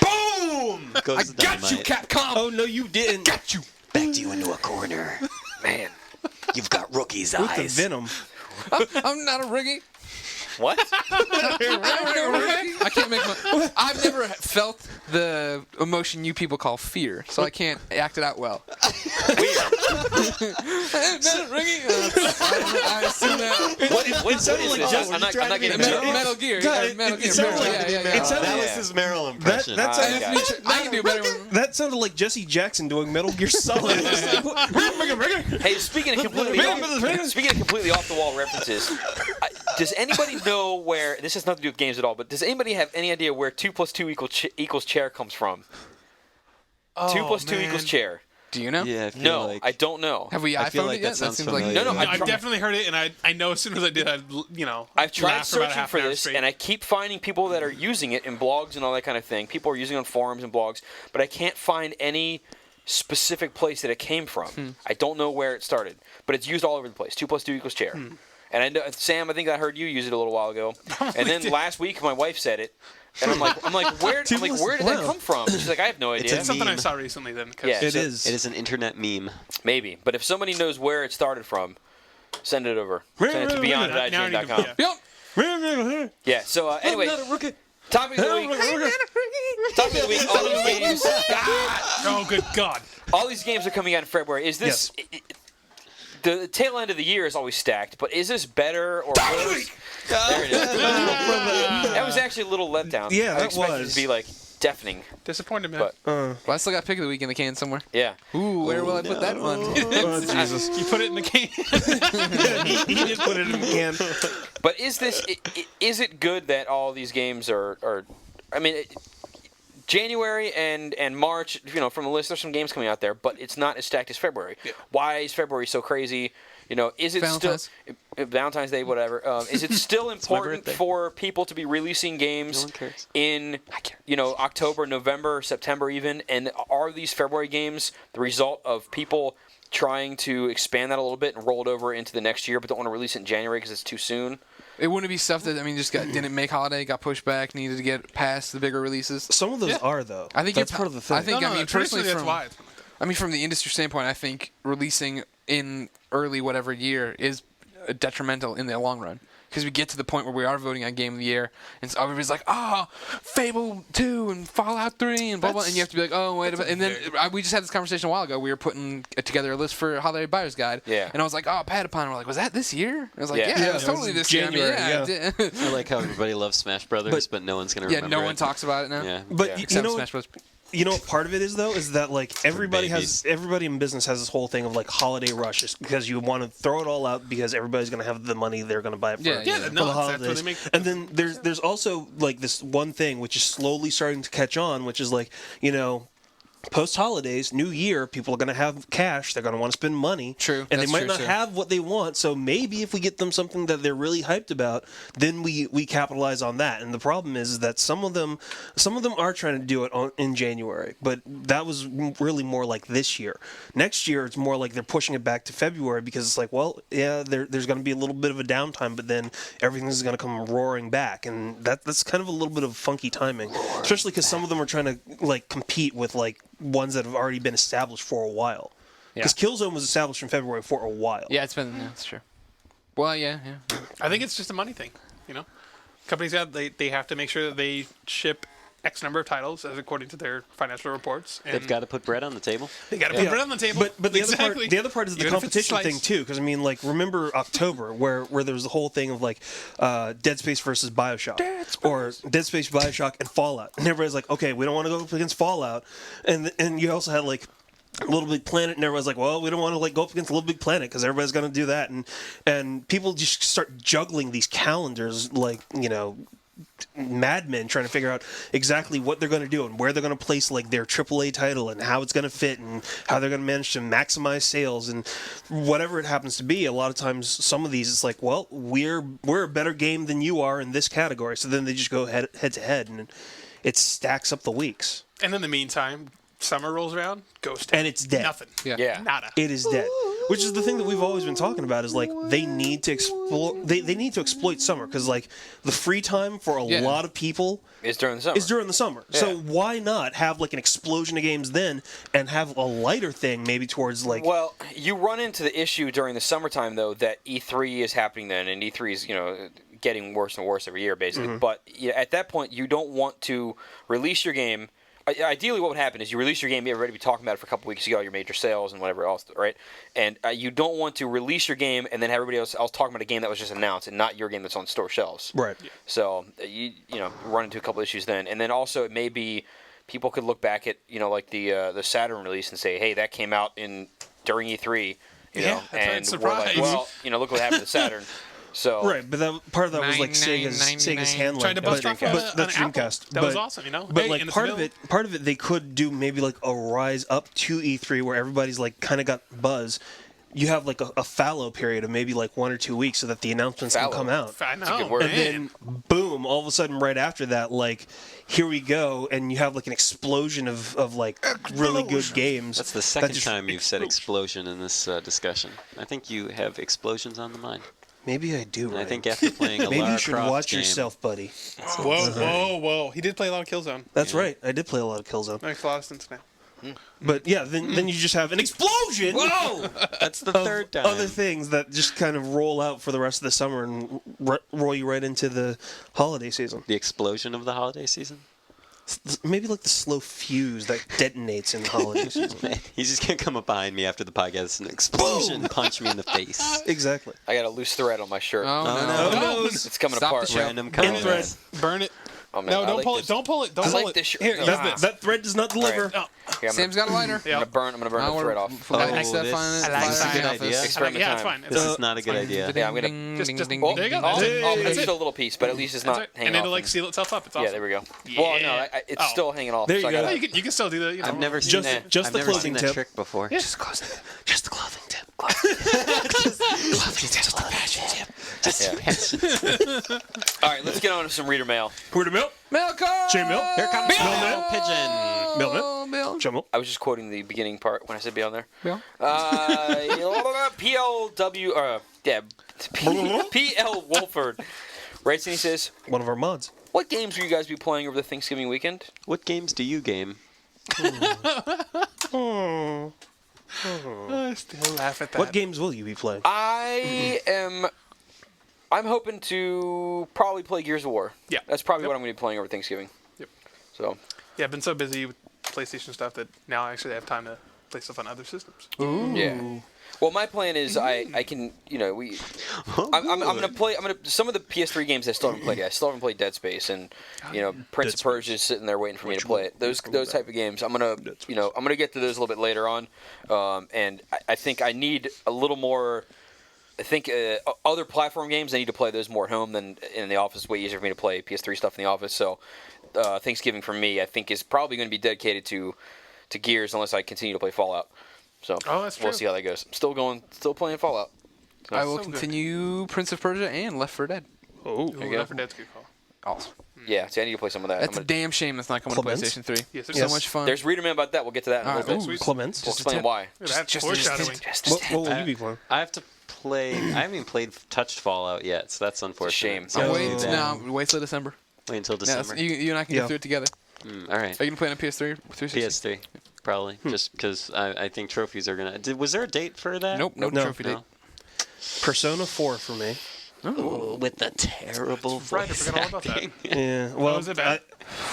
Boom! Goes I the got you, dynamite. Capcom. Oh no, you didn't. Got you. Backed you into a corner. man, You've got rookie's With the eyes. venom. I'm not a rookie. what? I can't make my. I've never felt the emotion you people call fear, so I can't act it out well. Not a rookie. I assume that. What is this? I'm not getting Metal Gear. God, Metal it Gear. sounded like- Yeah. it sounded That was Yeah. his Meryl impression. That sounded, got it. I can do better. that sounded like Jesse Jackson doing Metal Gear Solid. Hey, speaking of completely off the wall references, does anybody know where this has nothing to do with games at all? But does anybody have any idea where 2 + 2 equals chair comes from? 2 + 2 equals chair. Do you know? Yeah, I feel No, like I don't know. Have we I feel iPhoned like it that yet? sounds seems like familiar. No, I've definitely heard it, and I know as soon as I did, I've tried laugh for about a searching half for an hour this, straight. and I keep finding people that are using it in blogs and all that kind of thing. People are using it on forums and blogs, but I can't find any specific place that it came from. I don't know where it started, but it's used all over the place. 2 + 2 equals chair. And I know Sam, I think I heard you use it a little while ago. And then last week my wife said it. And I'm like, where did that come from? She's like, I have no idea. That's something I meme. saw recently then. 'Cause Yeah. It is. It is an internet meme. Maybe. But if somebody knows where it started from, send it over. Send it to Now I need to- beyond@ign.com. yeah. Yeah, so anyway, topic of the week. Topic of the week, all these games. Oh, good God. All these games are coming out in February. Is this... The tail end of the year is always stacked, but is this better or worse? There it is. That was actually a little letdown. Yeah, I that expected it was. to be like deafening, Disappointed, man. but Well, I still got pick of the week in the can somewhere. yeah. Ooh, where will I put that one? Oh, Jesus. You put it in the can. he did put it in the can. But is this? Is it good that all these games are I mean, January and March, from the list, there's some games coming out there, but it's not as stacked as February. Yeah. Why is February so crazy? Is it Valentine's. still Valentine's Day, whatever? Is it still important birthday. for people to be releasing games in, October, November, September even? And are these February games the result of people trying to expand that a little bit and roll it over into the next year, but don't want to release it in January because it's too soon? It wouldn't be stuff that just didn't make holiday, got pushed back, needed to get past the bigger releases. Some of those are, though. I think that's it's part of the thing. I think No, personally that's from why it's like that. from the industry standpoint, I think releasing in early whatever year is detrimental in the long run. Because we get to the point where we are voting on Game of the Year, and so everybody's like, Fable 2 and Fallout 3 and blah, blah, and you have to be like, oh, wait a minute. And then we just had this conversation a while ago. We were putting together a list for Holiday Buyer's Guide. Yeah. And I was like, Patapon. We're like, was that this year? I was like, Yeah. yeah, it Yeah, was it totally was this January, year. I mean, yeah. I like how everybody loves Smash Brothers, but no one's gonna Yeah, remember no one it. talks about it now. Yeah. But Yeah. you Except know, Smash Bros. you know what part of it is though is that like everybody babies. in business has this whole thing of like holiday rushes because you want to throw it all out because everybody's going to have the money they're going to buy it for, Yeah, yeah. for No, the that's what holidays. they make- And then there's also like this one thing which is slowly starting to catch on, which is like post holidays, New Year, people are going to have cash. They're going to want to spend money. True, And they that's might true, not too. have what they want. So maybe if we get them something that they're really hyped about, then we capitalize on that. And the problem is that some of them are trying to do it in January, but that was really more like this year. Next year, it's more like they're pushing it back to February because it's like, well, yeah, there's going to be a little bit of a downtime, but then everything's going to come roaring back, and that's kind of a little bit of funky timing, especially because some of them are trying to like compete with like ones that have already been established for a while. Because Killzone was established in February for a while. Yeah, that's true. Well, yeah. I think it's just a money thing. Companies they have to make sure that they ship X number of titles as according to their financial reports. And They've got to put bread on the table. They got to put it on the table. But the exactly. other part is the Even if it's competition sliced. thing too. Because I mean, like remember October where there was the whole thing of like Dead Space versus Bioshock, or Dead Space, Bioshock, and Fallout, and everybody's like, okay, we don't want to go up against Fallout, and you also had like Little Big Planet, and everybody's like, well, we don't want to like go up against Little Big Planet because everybody's going to do that, and people just start juggling these calendars like madmen trying to figure out exactly what they're going to do and where they're going to place like their AAA title and how it's going to fit and how they're going to manage to maximize sales and whatever it happens to be. A lot of times, some of these it's like, well, we're a better game than you are in this category, so then they just go head to head and it stacks up the weeks. And in the meantime, summer rolls around, ghost, And it's dead. Nothing. Yeah. Nada. It is dead. Which is the thing that we've always been talking about is like they need to explore. They need to exploit summer because like the free time for a lot of people It's during the summer. is during the summer. Yeah. So why not have like an explosion of games then and have a lighter thing maybe towards like. Well, you run into the issue during the summertime though that E3 is happening then, and E3 is getting worse and worse every year basically. But at that point, you don't want to release your game. Ideally, what would happen is you release your game, everybody be talking about it for a couple weeks, you get all your major sales and whatever else, right? And you don't want to release your game and then have everybody else talking about a game that was just announced and not your game that's on store shelves. Right. So you run into a couple issues then, and then also it may be people could look back at like the Saturn release and say, hey, that came out during E3, Yeah, that's right. and we're Surprise. like, well, look what happened to Saturn. So Right, but part of that was like Sega's handling. Tried to bust off but that's an Apple. Dreamcast. That was awesome, But Hey, like and it's part available. of it, they could do maybe like a rise up to E3 where everybody's like kind of got buzz. You have like a fallow period of maybe like 1 or 2 weeks so that the announcements can come out. I That's a good know. word. And then boom, all of a sudden right after that, like here we go, and you have like an explosion of like really good games. That's the second time you've said explosion in this discussion. I think you have explosions on the mind. Maybe I do. And I Ryan. think after playing a Maybe Lara you should Croft watch game, yourself, buddy. Whoa. He did play a lot of Killzone. That's right. I did play a lot of Killzone. Makes a lot of sense now. But yeah, then you just have an explosion. Whoa! That's the Of third time. other things that just kind of roll out for the rest of the summer and roll you right into the holiday season. The explosion of the holiday season. Maybe like the slow fuse that detonates in the holiday season. He's just gonna come up behind me after the podcast and explosion, punch me in the face. Exactly. I got a loose thread on my shirt. Oh, no. It's coming Stop apart. the show. Random Burn comments. it. Burn it. Oh, man, No, I don't like pull this. it. Don't pull it. Don't I pull like it. this shirt. Here, No. that thread does not deliver. All right. Here, I'm Sam's got a lighter. Yeah. I'm gonna burn the thread off. I like like that this. fine. I like fine that. Good office. idea. Experiment Yeah, time. it's fine. This is not a good idea. Yeah, I'm gonna. Oh, There you go. I'll That's just it. a little piece, but at least it's not That's it. hanging And off. it'll like seal itself up. It's awesome. Yeah, there we go. Yeah. Well, no, it's Oh. still hanging off. There you so I go. gotta- You can still do that. You know. I've never seen Just that. just I've the never clothing seen that tip. trick before. Just the clothing tip. All right, let's get on to some reader mail. Word of milk. Milk cart! Chain milk. Here comes Milk. Mail Pigeon. Milk. Milk. Jumble. I was just quoting the beginning part when I said be on there. Milk. PLW, PL Wolford writes and he says, One of our mods. "What games will you guys be playing over the Thanksgiving weekend?" What games do you game? I still laugh at that. What games will you be playing? I'm hoping to probably play Gears of War. Yeah. That's probably Yep. what I'm going to be playing over Thanksgiving. Yep. So, Yeah, I've been so busy with PlayStation stuff that now I actually have time to play stuff on other systems. yeah. Well, my plan is I can, I'm going to play, some of the PS3 games I still haven't played yet. I still haven't played Dead Space and, Prince of Persia is sitting there waiting for me to play it. Those type of games, I'm going to, I'm going to get to those a little bit later on. And I think I need a little more, other platform games, I need to play those more at home than in the office. It's way easier for me to play PS3 stuff in the office. So Thanksgiving for me, I think, is probably going to be dedicated to Gears unless I continue to play Fallout. So that's we'll true. see how that goes. I'm still playing Fallout. I will So good. continue Prince of Persia and Left 4 Dead. Oh. Ooh, you go. Left 4 Dead's a good call. Awesome. Yeah, see, I need to play some of that. That's a damn shame that's not coming Clements? to PlayStation 3. Yes, So there's much fun. There's reader mail about that. We'll get to that in a All little right. bit. Sweet. Clements. We'll Just a explain tip. why. Look at that Just foreshadowing. What will you be playing? I have to play. I haven't even touched Fallout yet, so that's unfortunate. shame. So I'm I'll waiting do now. that. Wait till December. Wait until Yeah, December. you and I can Yeah. get through it together. All right. Are you gonna play on PS3 or 360? PS3, probably. Just because I think trophies are gonna. Was there a date for that? Nope. No No. trophy date. No. Persona 4 for me. Ooh, with the terrible Right, I voice forgot all about that. acting. Yeah. Well, was it bad?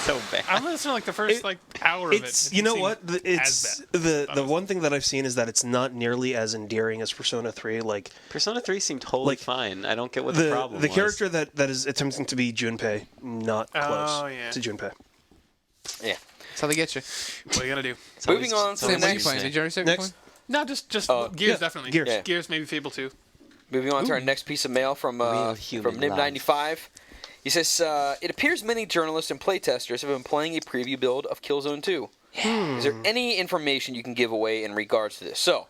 So bad. I'm listening to like the first hour of it. It's you know seemed what as bad. the one thing that I've seen is that it's not nearly as endearing as Persona 3. Like Persona 3 seemed totally Like, fine. I don't get what the problem the was. character that is attempting to be Junpei, not close Oh, yeah. to Junpei. Yeah. That's how they get you. What are you gonna do? It's Moving always- on it's to Sam, always what are you next- playing? Tuesday. Did you already say what Next. No, just Gears yeah, definitely. Gears. Yeah. Gears, maybe Fable 2. Moving on to our next piece of mail from Real human Nib95. He says, it appears many journalists and playtesters have been playing a preview build of Killzone 2. Is there any information you can give away in regards to this? So,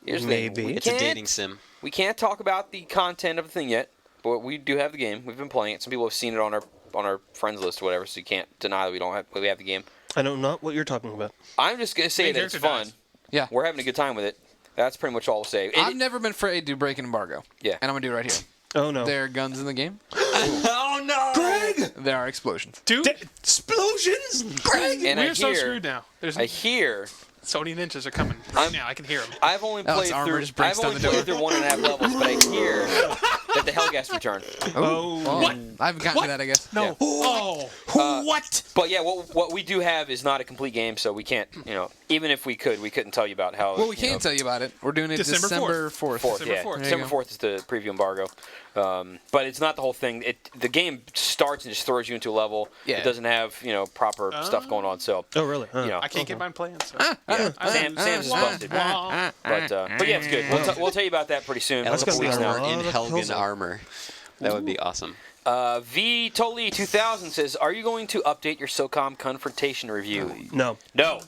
here's the thing. Maybe. It's a dating sim. We can't talk about the content of the thing yet, but we do have the game. We've been playing it. Some people have seen it on our friends list or whatever, so you can't deny that we have the game. I know not what you're talking about. I'm just gonna say Main that it's character fun. dies. Yeah. We're having a good time with it. That's pretty much all I'll say. I've never been afraid to break an embargo. Yeah. And I'm gonna do it right here. Oh no. There are guns in the game. Oh no! Greg! There are explosions. Dude, Explosions! Greg! And we're I so hear, screwed now. There's I hear. Sony ninjas are coming right now. I can hear them. I've only Alex played Armor through. just breaks I've only down the played through 1.5 levels, but I hear that the Hellgas return. Oh. What? I haven't gotten to that, I guess. No. Yeah. Oh. What? But yeah, what we do have is not a complete game, so we can't. Even if we could, we couldn't tell you about how. Well, we can tell you about it. We're doing it December December 4th. 4th, December yeah. 4th. There you December go. 4th is the preview embargo. But it's not the whole thing. The game starts and just throws you into a level. Yeah. It doesn't have proper stuff going on. So Oh really? Huh. I can't get mine playing. So. yeah, Sam's is busted. But yeah, it's good. We'll tell you about that pretty soon. That's in a couple gonna be weeks a now. lot in of Helgen Killzone. armor. That would be awesome. V Toli 2000 says, "Are you going to update your SOCOM confrontation review?" No. No.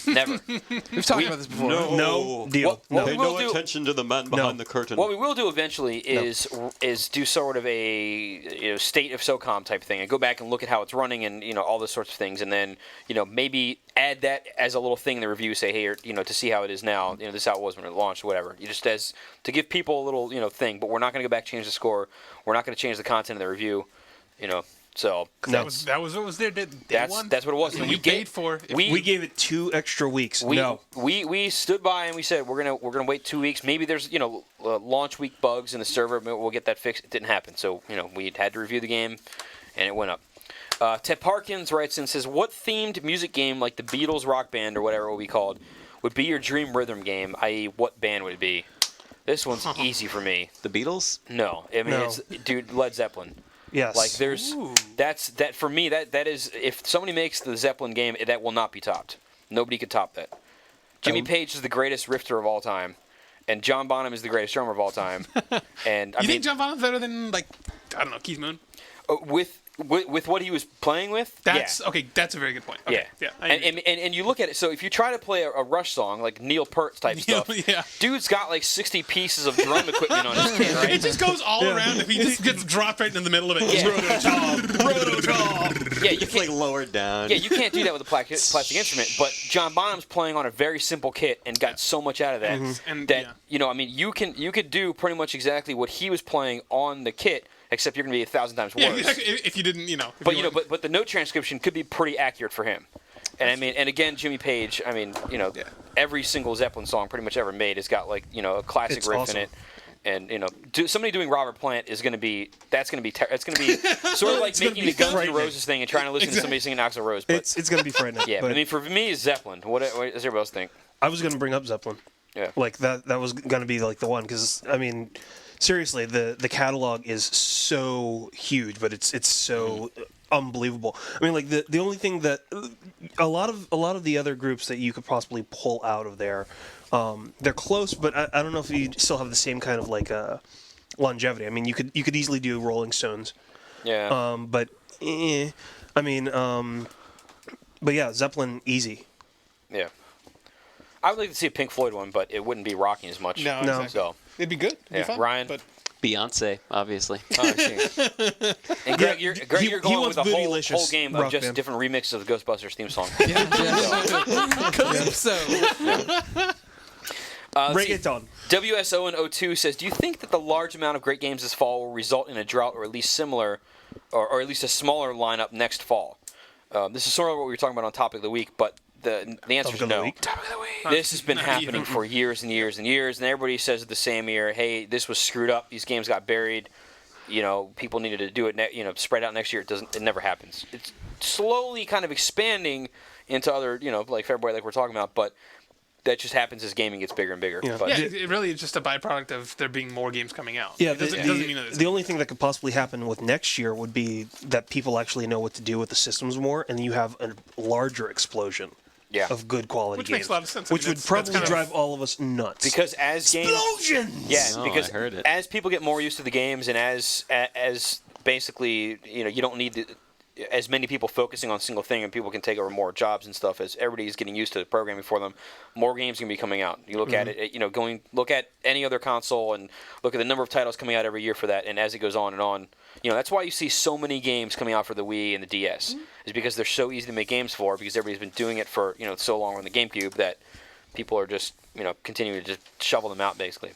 Never. We've talked about this before. No deal. What Pay we will no do- attention to the man behind the curtain. What we will do eventually is do sort of a state of SOCOM type thing and go back and look at how it's running and all those sorts of things, and then maybe add that as a little thing in the review. Say, hey, to see how it is now. This is how it was when it launched, whatever. You just as to give people a little thing, but we're not going to go back and change the score. We're not going to change the content of the review. So that was what was there. Day one. That's what it was. And And you paid for. We gave it 2 extra weeks. We stood by and we said we're gonna wait 2 weeks. Maybe there's launch week bugs in the server. Maybe we'll get that fixed. It didn't happen. So we had to review the game, and it went up. Ted Parkins writes and says, "What themed music game like the Beatles Rock Band or whatever it will be called would be your dream rhythm game? I.e., what band would it be?" This one's easy for me. The Beatles? No, I mean it's Led Zeppelin. Yes. Like there's that for me that is if somebody makes the Zeppelin game, that will not be topped. Nobody could top that. Jimmy Page is the greatest rifter of all time, and John Bonham is the greatest drummer of all time. And You think John Bonham's better than Keith Moon? with what he was playing with, That's yeah. okay. That's a very good point. Okay, yeah. I agree. And you look at it. So if you try to play a Rush song like Neil Peart type stuff, yeah. dude's got like 60 pieces of drum equipment on his kit, right? It just goes all around. If he just gets dropped right in the middle of it. Yeah. Roto-tom. Yeah, you It's like can't. lowered down. Yeah, you can't do that with a plastic instrument. But John Bonham's playing on a very simple kit and got so much out of that And, that yeah. I mean, you could do pretty much exactly what he was playing on the kit, except you're going to be 1,000 times worse. Yeah, exactly. If you didn't, But the note transcription could be pretty accurate for him. And I mean, and again, Jimmy Page. I mean, every single Zeppelin song pretty much ever made has got like a classic It's riff awesome. in it. And somebody doing Robert Plant is going to be it's going to be sort of like It's gonna making be the Guns N' frightening. Roses thing and trying to listen to somebody singing Axl Rose. But It's going to be frightening. yeah, but I mean, for me, it's Zeppelin. What does everybody else think? I was going to bring up Zeppelin. Yeah. Like that was going to be like the one because I mean, seriously, the catalog is so huge, but it's so unbelievable. I mean, like the only thing that a lot of the other groups that you could possibly pull out of there, they're close, but I don't know if you still have the same kind of like longevity. I mean, you could easily do Rolling Stones. Yeah. But I mean, but yeah, Zeppelin easy. Yeah. I would like to see a Pink Floyd one, but it wouldn't be rocking as much. No, No. exactly. So, It'd be good. It'd be Yeah, fun. Ryan? But Beyonce, obviously. oh, I see. And Greg, you're he going wants with a whole bootylicious game of rock just band. different remixes of the Ghostbusters theme song. Calypso. Let's see. Reggaeton. WSO02 says, "Do you think that the large amount of great games this fall will result in a drought, or at least similar, or at least a smaller lineup next fall?" This is sort of what we were talking about on Topic of the Week, but the answer is Topic of the no. week. This has been Not happening even. for years and years and years, and everybody says it the same year. Hey, this was screwed up. These games got buried. People needed to do it. Spread out next year. It never happens. It's slowly kind of expanding into other, like February, like we're talking about, but that just happens as gaming gets bigger and bigger. Yeah. But, yeah, it really is just a byproduct of there being more games coming out. Yeah, it doesn't mean that it's the only thing that could possibly happen with next year would be that people actually know what to do with the systems more, and you have a larger explosion yeah. of good quality Which games. makes a lot of sense. I Which mean, would that's probably kind of- drive all of us nuts. Because as games, explosions. yeah, No, because I heard it. as people get more used to the games, and as basically, you don't need as many people focusing on a single thing, and people can take over more jobs and stuff. As everybody's getting used to the programming for them, more games can be coming out. You look at it, look at any other console and look at the number of titles coming out every year for that, and as it goes on and on, that's why you see so many games coming out for the Wii and the DS, is because they're so easy to make games for, because everybody's been doing it for so long on the GameCube that people are just continuing to just shovel them out basically.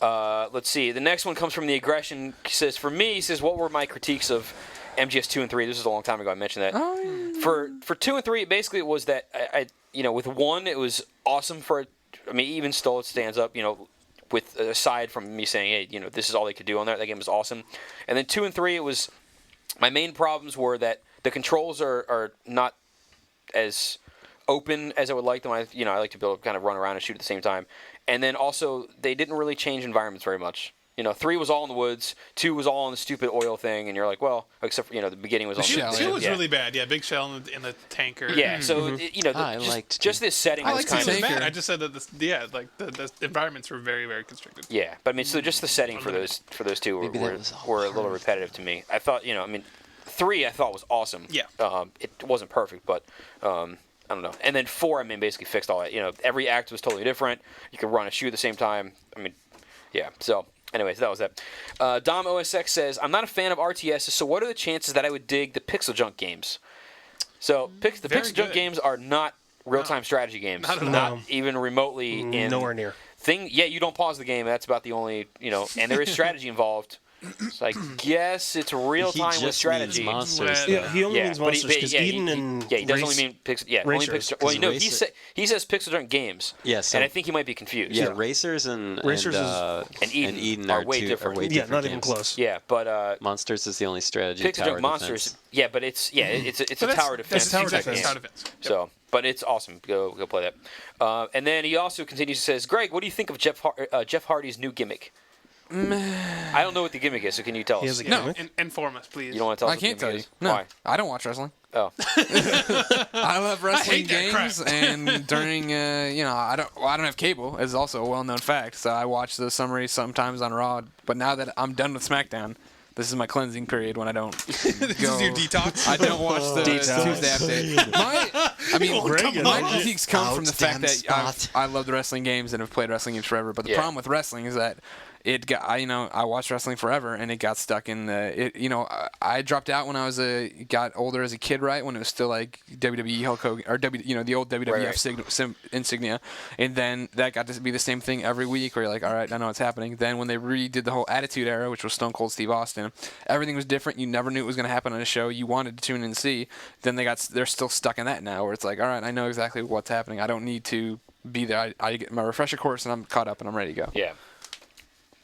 Let's see. The next one comes from the aggression. He says, for me, what were my critiques of MGS 2 and 3? This was a long time ago. I mentioned that. Oh, yeah. For 2 and 3, basically it was that I with 1 it was awesome for. I mean, even still it stands up. With aside from me saying, hey, this is all they could do on there. That game was awesome. And then 2 and 3, it was my main problems were that the controls are not as open as I would like them. I like to be able to kind of run around and shoot at the same time. And then also they didn't really change environments very much. 3 was all in the woods. 2 was all on the stupid oil thing, and you're like, well, except for the beginning was on shell, the Two was yeah. really bad. Yeah, big shell in the tanker. Yeah, so I liked just this setting I was liked kind the of It was tanker. bad. I just said that the environments were very, very constricted. yeah. But I mean, so just the setting for those two Maybe that was all were a little repetitive to me. I thought 3 I thought was awesome. Yeah. It wasn't perfect, but I don't know. And then 4, I mean, basically fixed all that. You know, every act was totally different. You could run and shoot at the same time. I mean, yeah. So, anyways, that was that. Dom OSX says, I'm not a fan of RTSs, so what are the chances that I would dig the Pixel Junk games? So, the Very Pixel Junk good. games are not real-time strategy games. Not at all. Not even remotely in... Nowhere near. Yeah, you don't pause the game. That's about the only, and there is strategy involved. So I guess it's real time with strategy. Means monsters. Yeah, he only means but monsters because Eden and he doesn't only Race- mean Pixel. Yeah, only Racers, Pixel. Well, no, Racer- he says Pixel Junk games. Yeah, so- and I think he might be confused. Yeah, Racers and Racers and Eden are way two, different. Are way Yeah, different not even games. close. Yeah, but Monsters is the only strategy. Pixel tower Junk Monsters. defense. Yeah, but it's So a tower defense. That's tower Exactly. defense. Tower defense. Yep. So, but it's awesome. Go play that. And then he also continues and says, Greg, what do you think of Jeff Hardy's new gimmick? I don't know what the gimmick is, so can you tell He us? has a No, gimmick? inform us, please. You don't want to tell us I what the can't tell gimmick you. is? No, Why? I don't watch wrestling. Oh. I love wrestling hate that crap. games, and during I don't have cable. Is also a well-known fact. So I watch the summaries sometimes on Raw. But now that I'm done with SmackDown, this is my cleansing period when I don't. This is your detox. I don't watch the Detox. Tuesday update. Greg My is- critiques come from the fact Damn that spot. I love the wrestling games and have played wrestling games forever. But the Yeah. problem with wrestling is that it got I watched wrestling forever and it got stuck in I dropped out when I got older as a kid, right, when it was still like WWE Hulk Hogan or the old WWF Right. insignia, and then that got to be the same thing every week where you're like, all right, I know what's happening. Then when they redid the whole Attitude Era, which was Stone Cold Steve Austin, everything was different. You never knew it was going to happen on a show. You wanted to tune in and see. Then they're still stuck in that now where it's like, all right, I know exactly what's happening. I don't need to be there. I get my refresher course and I'm caught up and I'm ready to go. Yeah.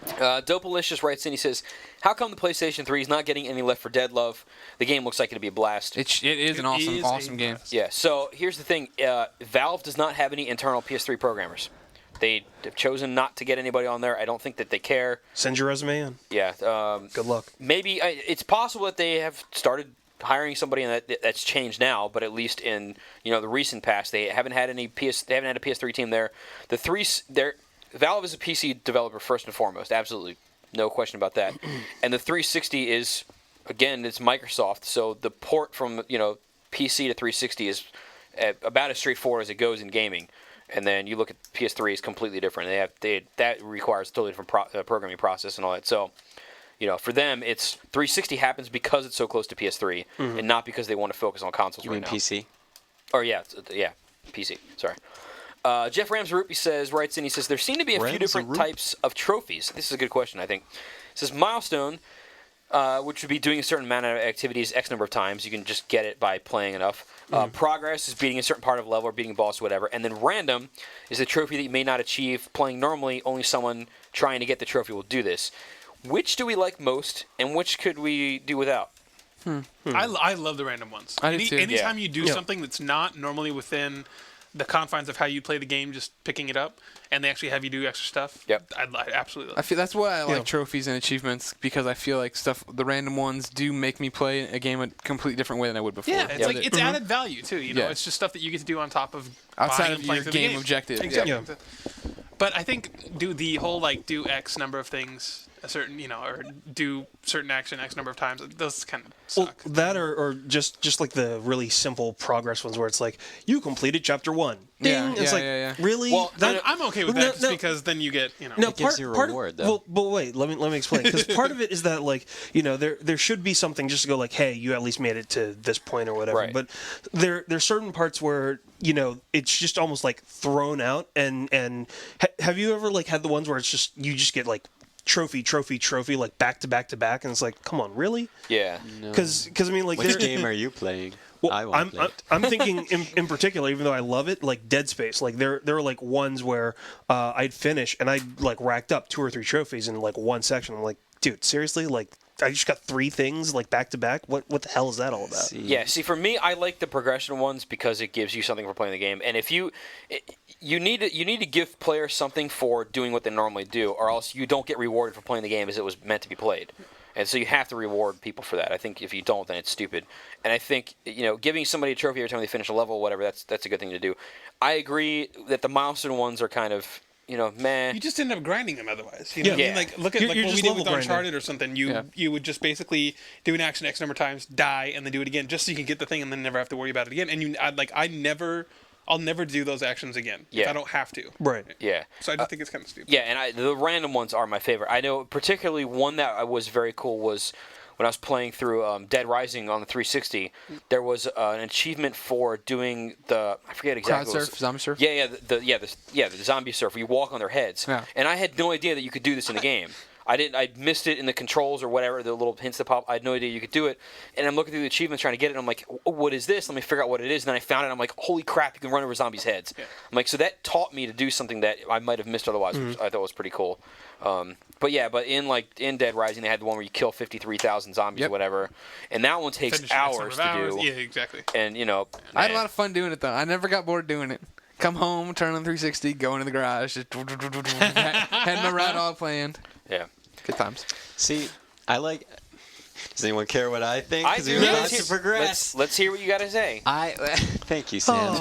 Dopalicious writes in, he says, how come the PlayStation 3 is not getting any Left 4 Dead love? The game looks like it'll be a blast. It is an awesome game. Yeah, so here's the thing. Valve does not have any internal PS3 programmers. They have chosen not to get anybody on there. I don't think that they care. Send your resume in. Yeah. Good luck. Maybe it's possible that they have started hiring somebody and that's changed now, but at least in the recent past, they haven't had a PS3 team there. Valve is a PC developer first and foremost, absolutely, no question about that. And the 360 is, again, it's Microsoft, so the port from PC to 360 is about as straightforward as it goes in gaming. And then you look at PS3 is completely different. That requires a totally different programming process and all that. So, for them, it's 360 happens because it's so close to PS3, and not because they want to focus on consoles You right mean now. PC? Or yeah, PC. Sorry. Jeff Ramsarupi writes in, he says, there seem to be a few different types of trophies. This is a good question, I think. It says milestone, which would be doing a certain amount of activities X number of times. You can just get it by playing enough. Progress is beating a certain part of a level or beating a boss or whatever. And then random is a trophy that you may not achieve playing normally. Only someone trying to get the trophy will do this. Which do we like most, and which could we do without? I love the random ones. I do too. Anytime you do Yeah. something that's not normally within the confines of how you play the game, just picking it up, and they actually have you do extra stuff. Yep. I absolutely love I feel that's why I like Yeah. trophies and achievements, because I feel like the random ones do make me play a game a completely different way than I would before. Yeah, it's like it's added value too. Yeah. It's just stuff that you get to do on top of Outside buying of and playing your through the game objective. Exactly. Yeah. But I think do the whole do X number of things a certain or do certain action X number of times. Those kind of Well, suck. that or just like the really simple progress ones where it's like you completed chapter 1. Ding. Yeah, It's yeah, like yeah. really. Well, That- I'm okay with No, that just no. because then you get No, It gives you a reward, though. Well, but wait, let me explain. Because part of it is that there should be something just to go like, hey, you at least made it to this point or whatever. Right. But there's certain parts where it's just almost like thrown out. And have you ever had the ones where it's just you just get like trophy like back to back to back, and it's like, come on, really? Yeah. Because I mean Which game are you playing? Well, I won't play it. I'm thinking in particular, even though I love it, like Dead Space. Like there are like ones where I'd finish and I'd like racked up 2 or 3 trophies in like one section. I'm like, dude, seriously? Like I just got 3 things like back to back. What the hell is that all about? Yeah, see, for me, I like the progression ones because it gives you something for playing the game. And if you need to give players something for doing what they normally do, or else you don't get rewarded for playing the game as it was meant to be played. And so you have to reward people for that. I think if you don't, then it's stupid. And I think giving somebody a trophy every time they finish a level, whatever, that's a good thing to do. I agree that the milestone ones are kind of meh. You just end up grinding them otherwise. You know what I Yeah. mean? Like look at You're what we just did level with grinding. Uncharted or something. You would just basically do an action X number of times, die, and then do it again, just so you can get the thing and then never have to worry about it again. And I'll never do those actions again if Yeah. I don't have to. Right. Yeah. So I just think it's kind of stupid. Yeah, and the random ones are my favorite. I know particularly one that was very cool was when I was playing through Dead Rising on the 360. There was an achievement for doing I forget exactly. Crowd surf, zombie surf? Yeah, the zombie surf. Where you walk on their heads. Yeah. And I had no idea that you could do this in the game. I missed it in the controls or whatever, the little hints that pop. I had no idea you could do it. And I'm looking through the achievements trying to get it, and I'm like, what is this? Let me figure out what it is. And then I found it, and I'm like, holy crap, you can run over zombies' heads. Yeah. I'm like, so that taught me to do something that I might have missed otherwise, which I thought was pretty cool. But in Dead Rising, they had the one where you kill 53,000 zombies or whatever. And that one takes Finish the next hours number to of do. Yeah, exactly. And, I had a lot of fun doing it, though. I never got bored doing it. Come home, turn on 360, go into the garage, just had my ride all planned. Yeah. Good times. See, does anyone care what I think? I 'Cause do. we're about Let's to hear- progress. Let's hear what you got to say. Thank you, Sam.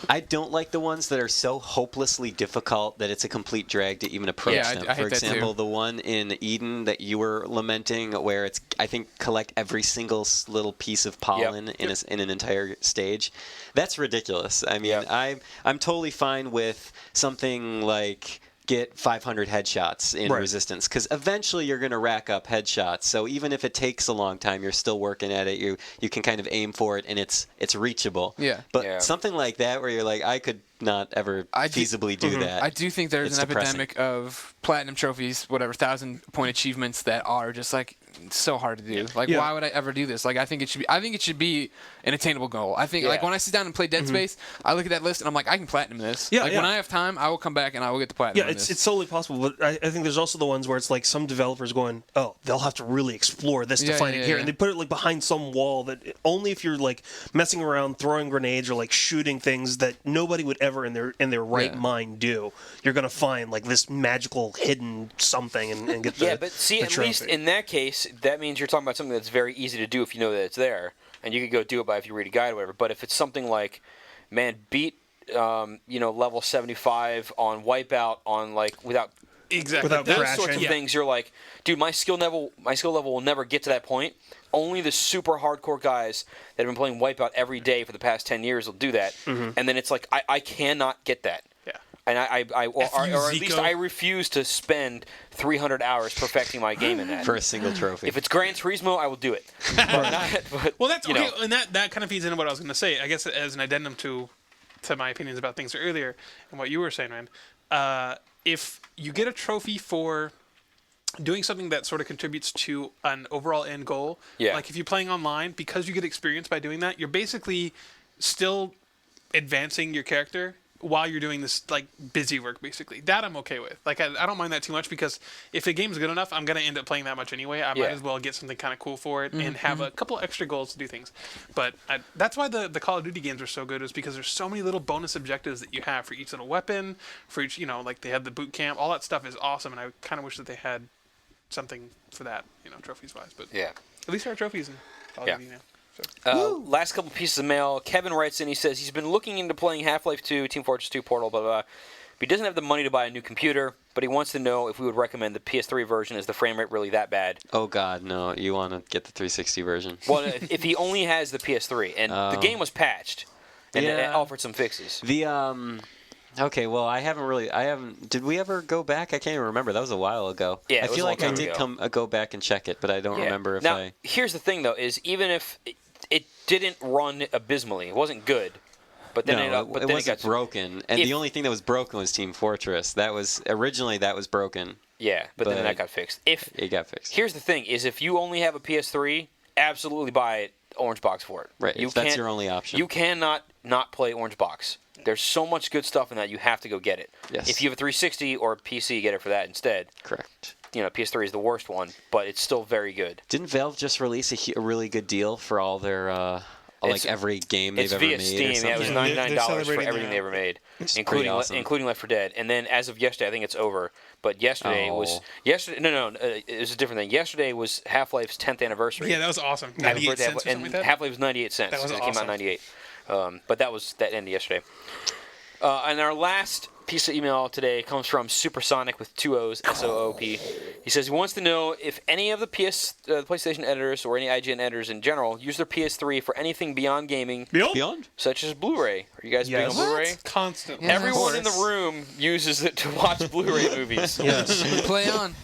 I don't like the ones that are so hopelessly difficult that it's a complete drag to even approach Yeah, them. I hate For that too. example, the one in Eden that you were lamenting, where it's I think collect every single little piece of pollen in an entire stage. That's ridiculous. I mean, I'm totally fine with something like get 500 headshots in Resistance, because eventually you're going to rack up headshots. So even if it takes a long time, you're still working at it. You can kind of aim for it, and it's reachable. Yeah. But something like that, where you're like, I could not ever feasibly do that. I do think there's It's an depressing. epidemic of platinum trophies, whatever, 1,000-point achievements that are just like so hard to do. Like, why would I ever do this? Like, I think it should be an attainable goal. I think like when I sit down and play Dead Space, I look at that list and I'm like, I can platinum this. Yeah, like when I have time, I will come back and I will get the platinum. Yeah, it's solely possible, but I think there's also the ones where it's like some developers going, oh, they'll have to really explore this to find it here, and they put it like behind some wall that only if you're like messing around, throwing grenades or like shooting things that nobody would ever in their right mind do, you're gonna find like this magical hidden something and get the Yeah, but see, the at trophy. least in that case, that means you're talking about something that's very easy to do if you know that it's there, and you could go do it by if you read a guide or whatever. But if it's something like, man, beat level 75 on Wipeout on like without Without those crashing. sorts of things, you're like, dude, my skill level will never get to that point. Only the super hardcore guys that have been playing Wipeout every day for the past 10 years will do that. And then it's like, I cannot get that. Yeah. And or at least Zico. I refuse to spend 300 hours perfecting my game in that. For a single trophy. If it's Gran Turismo, I will do it. But Well, that's you okay, know. and that kind of feeds into what I was going to say. I guess as an addendum to my opinions about things earlier and what you were saying, man. If you get a trophy for doing something that sort of contributes to an overall end goal, like if you're playing online, because you get experience by doing that, you're basically still advancing your character while you're doing this like busy work, basically. That I'm okay with. Like I don't mind that too much, because if the game's good enough, I'm gonna end up playing that much anyway. I might as well get something kind of cool for it and have a couple extra goals to do things. But that's why the Call of Duty games are so good, is because there's so many little bonus objectives that you have for each little weapon, for each, like they have the boot camp. All that stuff is awesome, and I kind of wish that they had something for that, trophies wise. But Yeah. at least there are trophies in Call of Duty now. Last couple pieces of mail. Kevin writes in. He says he's been looking into playing Half-Life 2, Team Fortress 2, Portal, blah, blah, blah. But he doesn't have the money to buy a new computer, but he wants to know if we would recommend the PS3 version. Is the frame rate really that bad? Oh, God, no. You want to get the 360 version. Well, if he only has the PS3, and the game was patched, and it offered some fixes. Okay, well, I haven't. Did we ever go back? I can't even remember. That was a while ago. Yeah, I it was feel a like long I time did go back and check it, but I don't remember if now, here's the thing, though, is even if it didn't run abysmally, it wasn't good, but then it wasn't got broken, and the only thing that was broken was Team Fortress. That was broken. Yeah, but then that got fixed. It got fixed. Here's the thing: is if you only have a PS3, absolutely buy it, Orange Box for it. Right, if that's your only option. You cannot not play Orange Box. There's so much good stuff in that, you have to go get it. Yes. If you have a 360 or a PC, get it for that instead. Correct. PS3 is the worst one, but it's still very good. Didn't Valve just release a really good deal for all their every game they've ever made? It's via Steam. Yeah, it was $99 for everything they ever made, including awesome. including Left 4 Dead. And then as of yesterday, I think it's over. But yesterday was it was a different thing. Yesterday was Half-Life's 10th anniversary. Yeah, that was awesome. Happy 98 birthday, cents or something like that? Half-Life was 98 cents. That was It came out in awesome. 98. But that ended yesterday. And our last piece of email today comes from Supersonic with 2 O's, S-O-O-P. He says he wants to know if any of the PlayStation editors or any IGN editors in general use their PS3 for anything beyond gaming, Beyond? such as Blu-ray. Are you guys big on Yes. Blu-ray? Constantly. Yeah. Everyone in the room uses it to watch Blu-ray movies. Yes. Play on.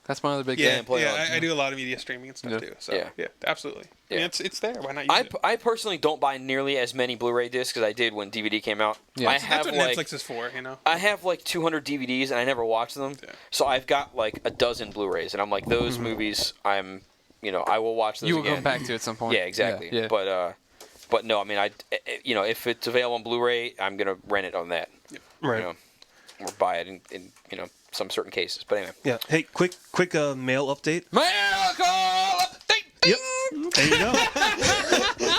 That's my other big Yeah, thing. play on. I do a lot of media streaming and stuff Yeah. too. So Yeah. absolutely. I Yeah. mean, it's there. Why not use it? I personally don't buy nearly as many Blu-ray discs as I did when DVD came out. Yeah. I That's have That's what like Netflix is for, you know. I have like 200 DVDs and I never watch them. Yeah. So I've got like a dozen Blu-rays and I'm like those movies I will watch those You will again. go back to at some point. Yeah, exactly. Yeah. But no, I mean if it's available on Blu-ray, I'm going to rent it on that. Right. You know, or buy it in some certain cases. But anyway. Yeah. Hey, quick mail update. Yep. There you go.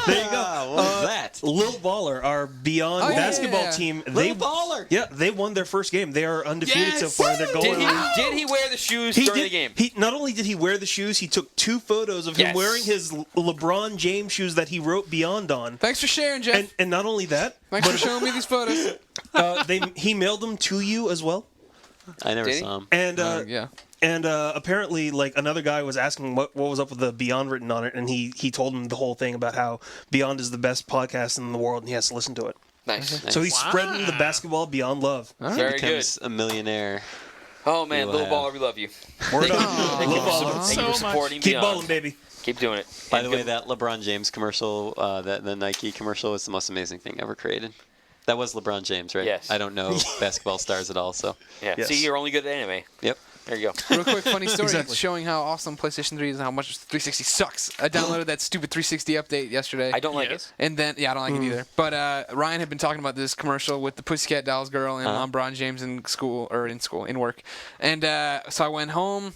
There you go. What was that? Lil Baller, our Beyond Oh, yeah. basketball team, Little baller. Yeah, they won their first game. They are undefeated so Yes! far. They're going. Did he wear the shoes He during did. the game? He not only did he wear the shoes, he took 2 photos of him Yes. wearing his LeBron James shoes that he wrote Beyond on. Thanks for sharing, Jeff. And not only that, Thanks for showing me these photos. he mailed them to you as well. I never Did he? saw him. And Yeah. and apparently, like another guy was asking what was up with the Beyond written on it, and he told him the whole thing about how Beyond is the best podcast in the world, and he has to listen to it. Nice. So he's spreading the basketball Beyond love. Very good. Becomes a millionaire. Oh man, You little have- baller, we love you. Word up. Thank you Lil for, Baller. thank you for So much. supporting Keep Beyond. balling, baby. Keep doing it. By And the way, good- that LeBron James commercial, the Nike commercial, was the most amazing thing ever created. That was LeBron James, right? Yes. I don't know basketball stars at all, so. yeah. Yes. See, you're only good at anime. Yep. There you go. Real quick, funny story Exactly. showing how awesome PlayStation 3 is and how much 360 sucks. I downloaded that stupid 360 update yesterday. I don't like Yes. And then, I don't like it either. But Ryan had been talking about this commercial with the Pussycat Dolls girl and LeBron James in work. And so I went home.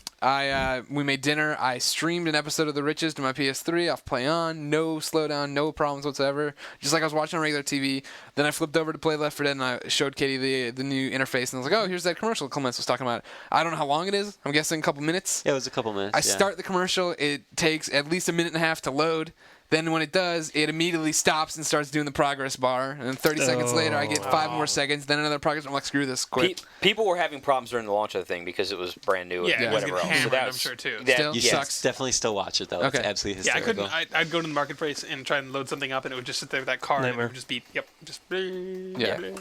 We made dinner. I streamed an episode of The Riches to my PS3 off Play On. No slowdown, no problems whatsoever. Just like I was watching on regular TV. Then I flipped over to play Left 4 Dead and I showed Katie the new interface. And I was like, oh, here's that commercial Clements was talking about. I don't know how long it is. I'm guessing a couple minutes. Yeah, it was a couple minutes. I yeah. start the commercial. It takes at least a minute and a half to load. Then when it does, it immediately stops and starts doing the progress bar. And then 30 seconds later, I get 5 more seconds. Then another progress. I'm like, screw this, quit. People were having problems during the launch of the thing because it was brand new Yeah, and it was whatever getting else. So hammered, that I'm was, sure, too. That, Still? You yes. Sucks. definitely still watch it, though. Okay. It's absolutely Yeah, I hysterical. couldn't. I'd go to the marketplace and try and load something up, and it would just sit there with that card, and it Nightmare. would just be, just. Yeah.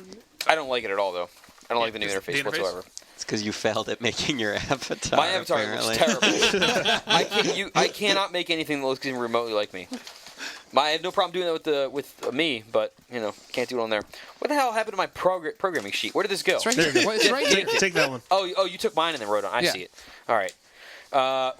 I don't like it at all though. I don't like the new just the interface interface? whatsoever. It's because you failed at making your avatar. My avatar apparently. looks terrible. I cannot make anything that looks even remotely like me. I have no problem doing that with me, but can't do it on there. What the hell happened to my programming sheet? Where did this go? It's right here. Well, it's right here. Take that one. Oh, you took mine and then wrote it on. I Yeah. see it. All right.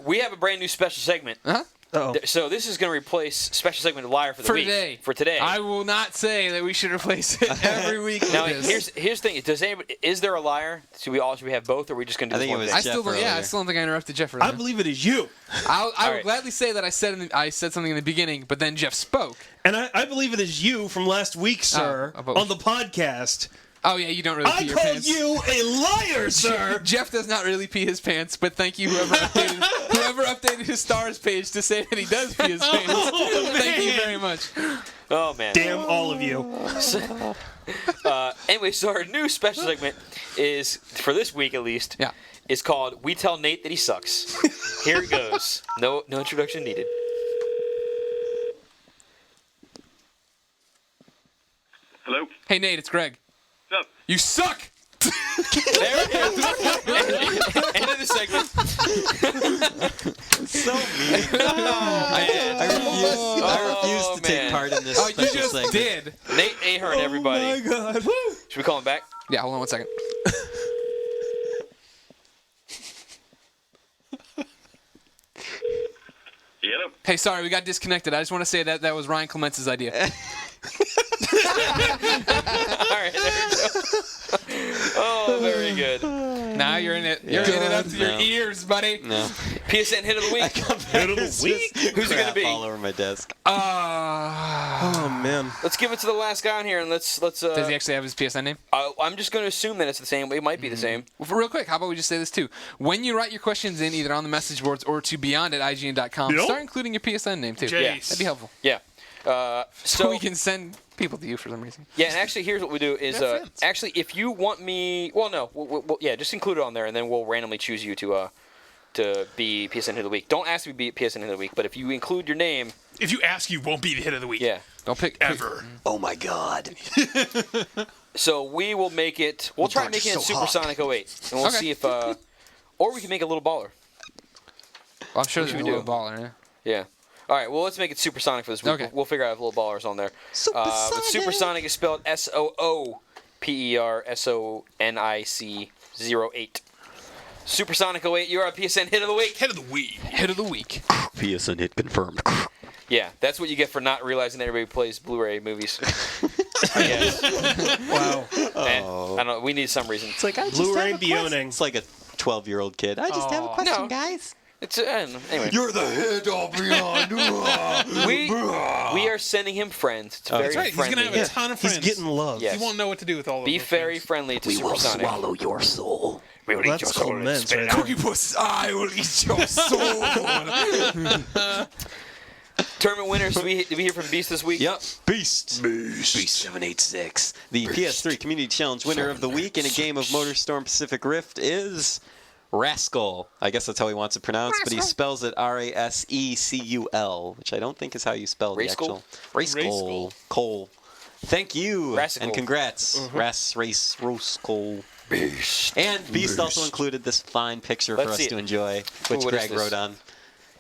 We have a brand new special segment. Uh-huh. Uh-oh. So this is going to replace special segment of Liar for the For week. today. For today. I will not say that we should replace it every week with Now this. here's the thing. Is there a liar? Should we have both, or are we just going to do I this think one it was thing? I still Jeff don't. Yeah, I earlier. still don't think I interrupted Jeff. I believe it is you. I All would right. gladly say that I said something in the beginning, but then Jeff spoke. And I believe it is you from last week, sir, about- on the podcast. Oh yeah, you don't really pee I your called pants. you a liar, sir. Jeff does not really pee his pants, but thank you whoever updated his stars page to say that he does pee his pants. Thank you very much. Oh man. Damn all of you. Anyway, so our new special segment is, for this week at least, Yeah. is called "We Tell Nate That He Sucks." Here it goes. No introduction needed. Hello? Hey Nate, it's Greg. What's up? You suck. There it is. End of the segment. So mean. I refuse to take man. part in this Oh, you special just segment. did. Nate Ahern, everybody. Oh my God. Should we call him back? Yeah, hold on 1 second. Hello? Hey, sorry, we got disconnected. I just want to say that was Ryan Clements' idea. All right, there we go. Oh, very good. Now you're in it. You're Yeah. in it up to your No. ears, buddy. No. PSN hit of the week. Hit of the week? Who's it gonna be? All over my desk. Oh man. Let's give it to the last guy on here, and let's. Does he actually have his PSN name? I'm just going to assume that it's the same. It might be the same. Well, real quick, how about we just say this too? When you write your questions in, either on the message boards or to beyond@ign.com, Yep. start including your PSN name too. Jace. That'd be helpful. Yeah. So So we can send People do for some reason. Yeah, and actually, here's what we do is actually, if you want me, well, no, yeah, just include it on there, and then we'll randomly choose you to be PSN Hit of the Week. Don't ask to be PSN Hit of the Week, but if you include your name, If you ask, you won't be the hit of the week. yeah. Don't pick Ever. Oh my God. So we will make it. We'll try and make it in Supersonic 08, and we'll Okay. see if, or we can make a little baller. I'm sure there's a we little do? baller. Yeah. Yeah. All right. Well, let's make it Supersonic for this week. Okay. We'll figure out if little ballers on there. But Supersonic is spelled SOOPERSONIC 08. Supersonic 08. You're our PSN Hit of the Week. Hit of the week. Hit of the week. PSN hit confirmed. Yeah, that's what you get for not realizing that everybody plays Blu-ray movies. I guess. Wow. I don't know. We need some reason. It's like I just Blu-ray have a question. Bioning. It's like a 12-year-old kid. I just have a question, No. guys. It's I don't know. Anyway. You're the head of beyond. We are sending him friends. It's very That's right. He's friendly. going to have a ton of friends. He's getting love. Yes. He won't know what to do with all of Be those very friends. friendly to Supersonic. your soul. We will That's Clemens right there. Puss, I will eat your soul. Tournament winners. Did we hear from Beast this week? Yep. Beast 786. The PS3 Community Challenge winner of the week in a game of MotorStorm Pacific Rift is Rascal. I guess that's how he wants it pronounced, but he spells it Rasecul, which I don't think is how you spell the Rascal? actual. Rascal. Cole. Thank you. Rascal. And congrats. Rascal. Beast. And Beast also included this fine picture Let's for us see to it. enjoy, which Ooh, what is Greg this? wrote on.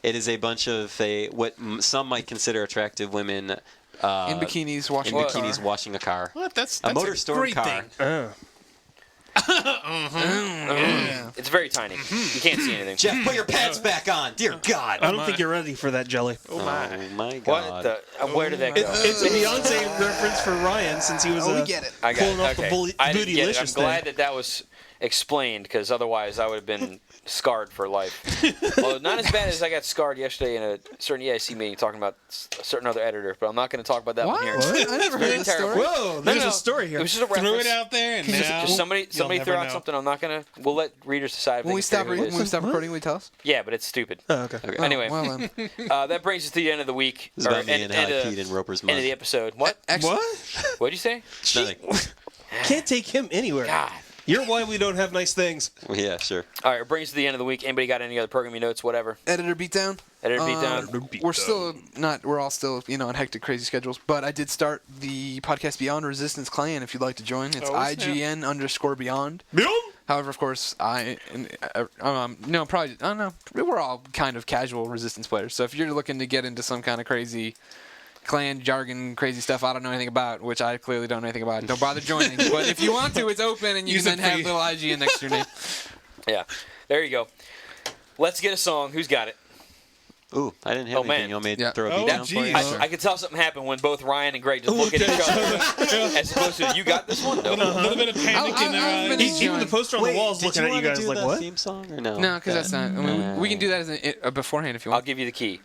It is a bunch of what some might consider attractive women In bikinis washing in a bikinis car. washing a car. What? That's A a MotorStorm great car. thing. It's very tiny. You can't see anything. Jeff, put your pants back on. Dear God. I don't think you're ready for that, Jelly. Oh my God. What the? Where did that go? It's a Beyonce reference for Ryan since he was we get it. I got pulling it. off the Okay. I didn't get it. I'm bootylicious glad thing. that was explained because otherwise I would have been scarred for life. Well, not as bad as I got scarred yesterday in a certain EIC meeting talking about a certain other editor, but I'm not going to talk about that one here. What? I never heard this terrible. story. Whoa, No, there's no, a story here. It was just a Threw reference. it out there, and now Just somebody you'll threw never out know. something. I'm not gonna. We'll let readers decide. If When they we can stop, figure who it is. recording, will you tell us? Yeah, but it's stupid. Oh, okay. Okay. Anyway, Well, then. that brings us to the end of the week. This is about me and how I peed in Roper's end of mud. the episode. What? Actually, What? What'd you say? Nothing. Can't take him anywhere. God. You're why we don't have nice things. Yeah, sure. All right, it brings us to the end of the week. Anybody got any other programming notes? Whatever. editor beatdown. Editor beatdown. We're still not. We're all still, on hectic, crazy schedules. But I did start the podcast Beyond Resistance Clan. If you'd like to join, it's Oh, snap. IGN_Beyond. However, of course, probably. I don't know. We're all kind of casual Resistance players. So if you're looking to get into some kind of crazy clan jargon, crazy stuff I don't know anything about, which I clearly don't know anything about, don't bother joining. But if you want to, it's open, and you Use can it then have free. little IGN next to your name. Yeah. There you go. Let's get a song. Who's got it? Ooh, I didn't have Oh, anything. man. You want me to Yeah. throw a Oh, beat down for you? geez. I could tell something happened when both Ryan and Greg just look at each other, as opposed to you got this one. No. A little bit of panic in I've been there. Even the poster on the wall is did looking you at you wanna guys do like, the what? theme song or no? No, because that's not. I mean, we can do that as a beforehand if you I'll want. give you the key.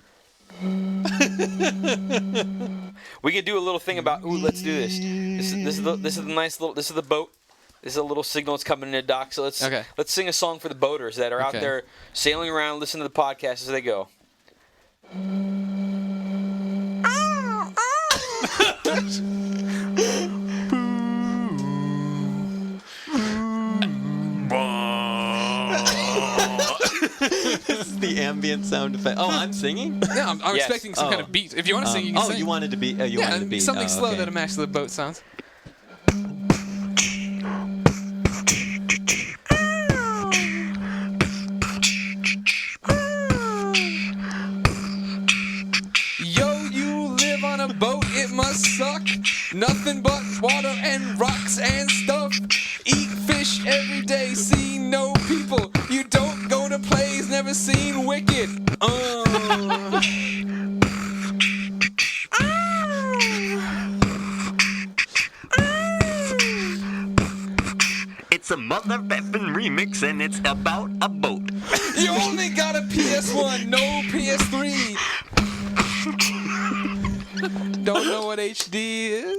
We can do a little thing about. Ooh, let's do this. This is the nice little. This is the boat. This is a little signal that's coming in the dock. So let's sing a song for the boaters that are out Okay. there sailing around, listening to the podcast as they go. This is the ambient sound effect. Oh, I'm singing? Yeah, I'm Yes. expecting some kind of beat. If you want to sing, you can Oh, sing. you wanted to be. You yeah, wanted to be. something oh, slow okay. that matches the boat sounds. Yo, you live on a boat, it must suck. Nothing but water and rocks and stuff. Eat fish every day, see no people. You don't go to plays, never seen Wicked. It's a mother effing remix and it's about a boat. You only got a PS1, no PS3. Don't know what HD is?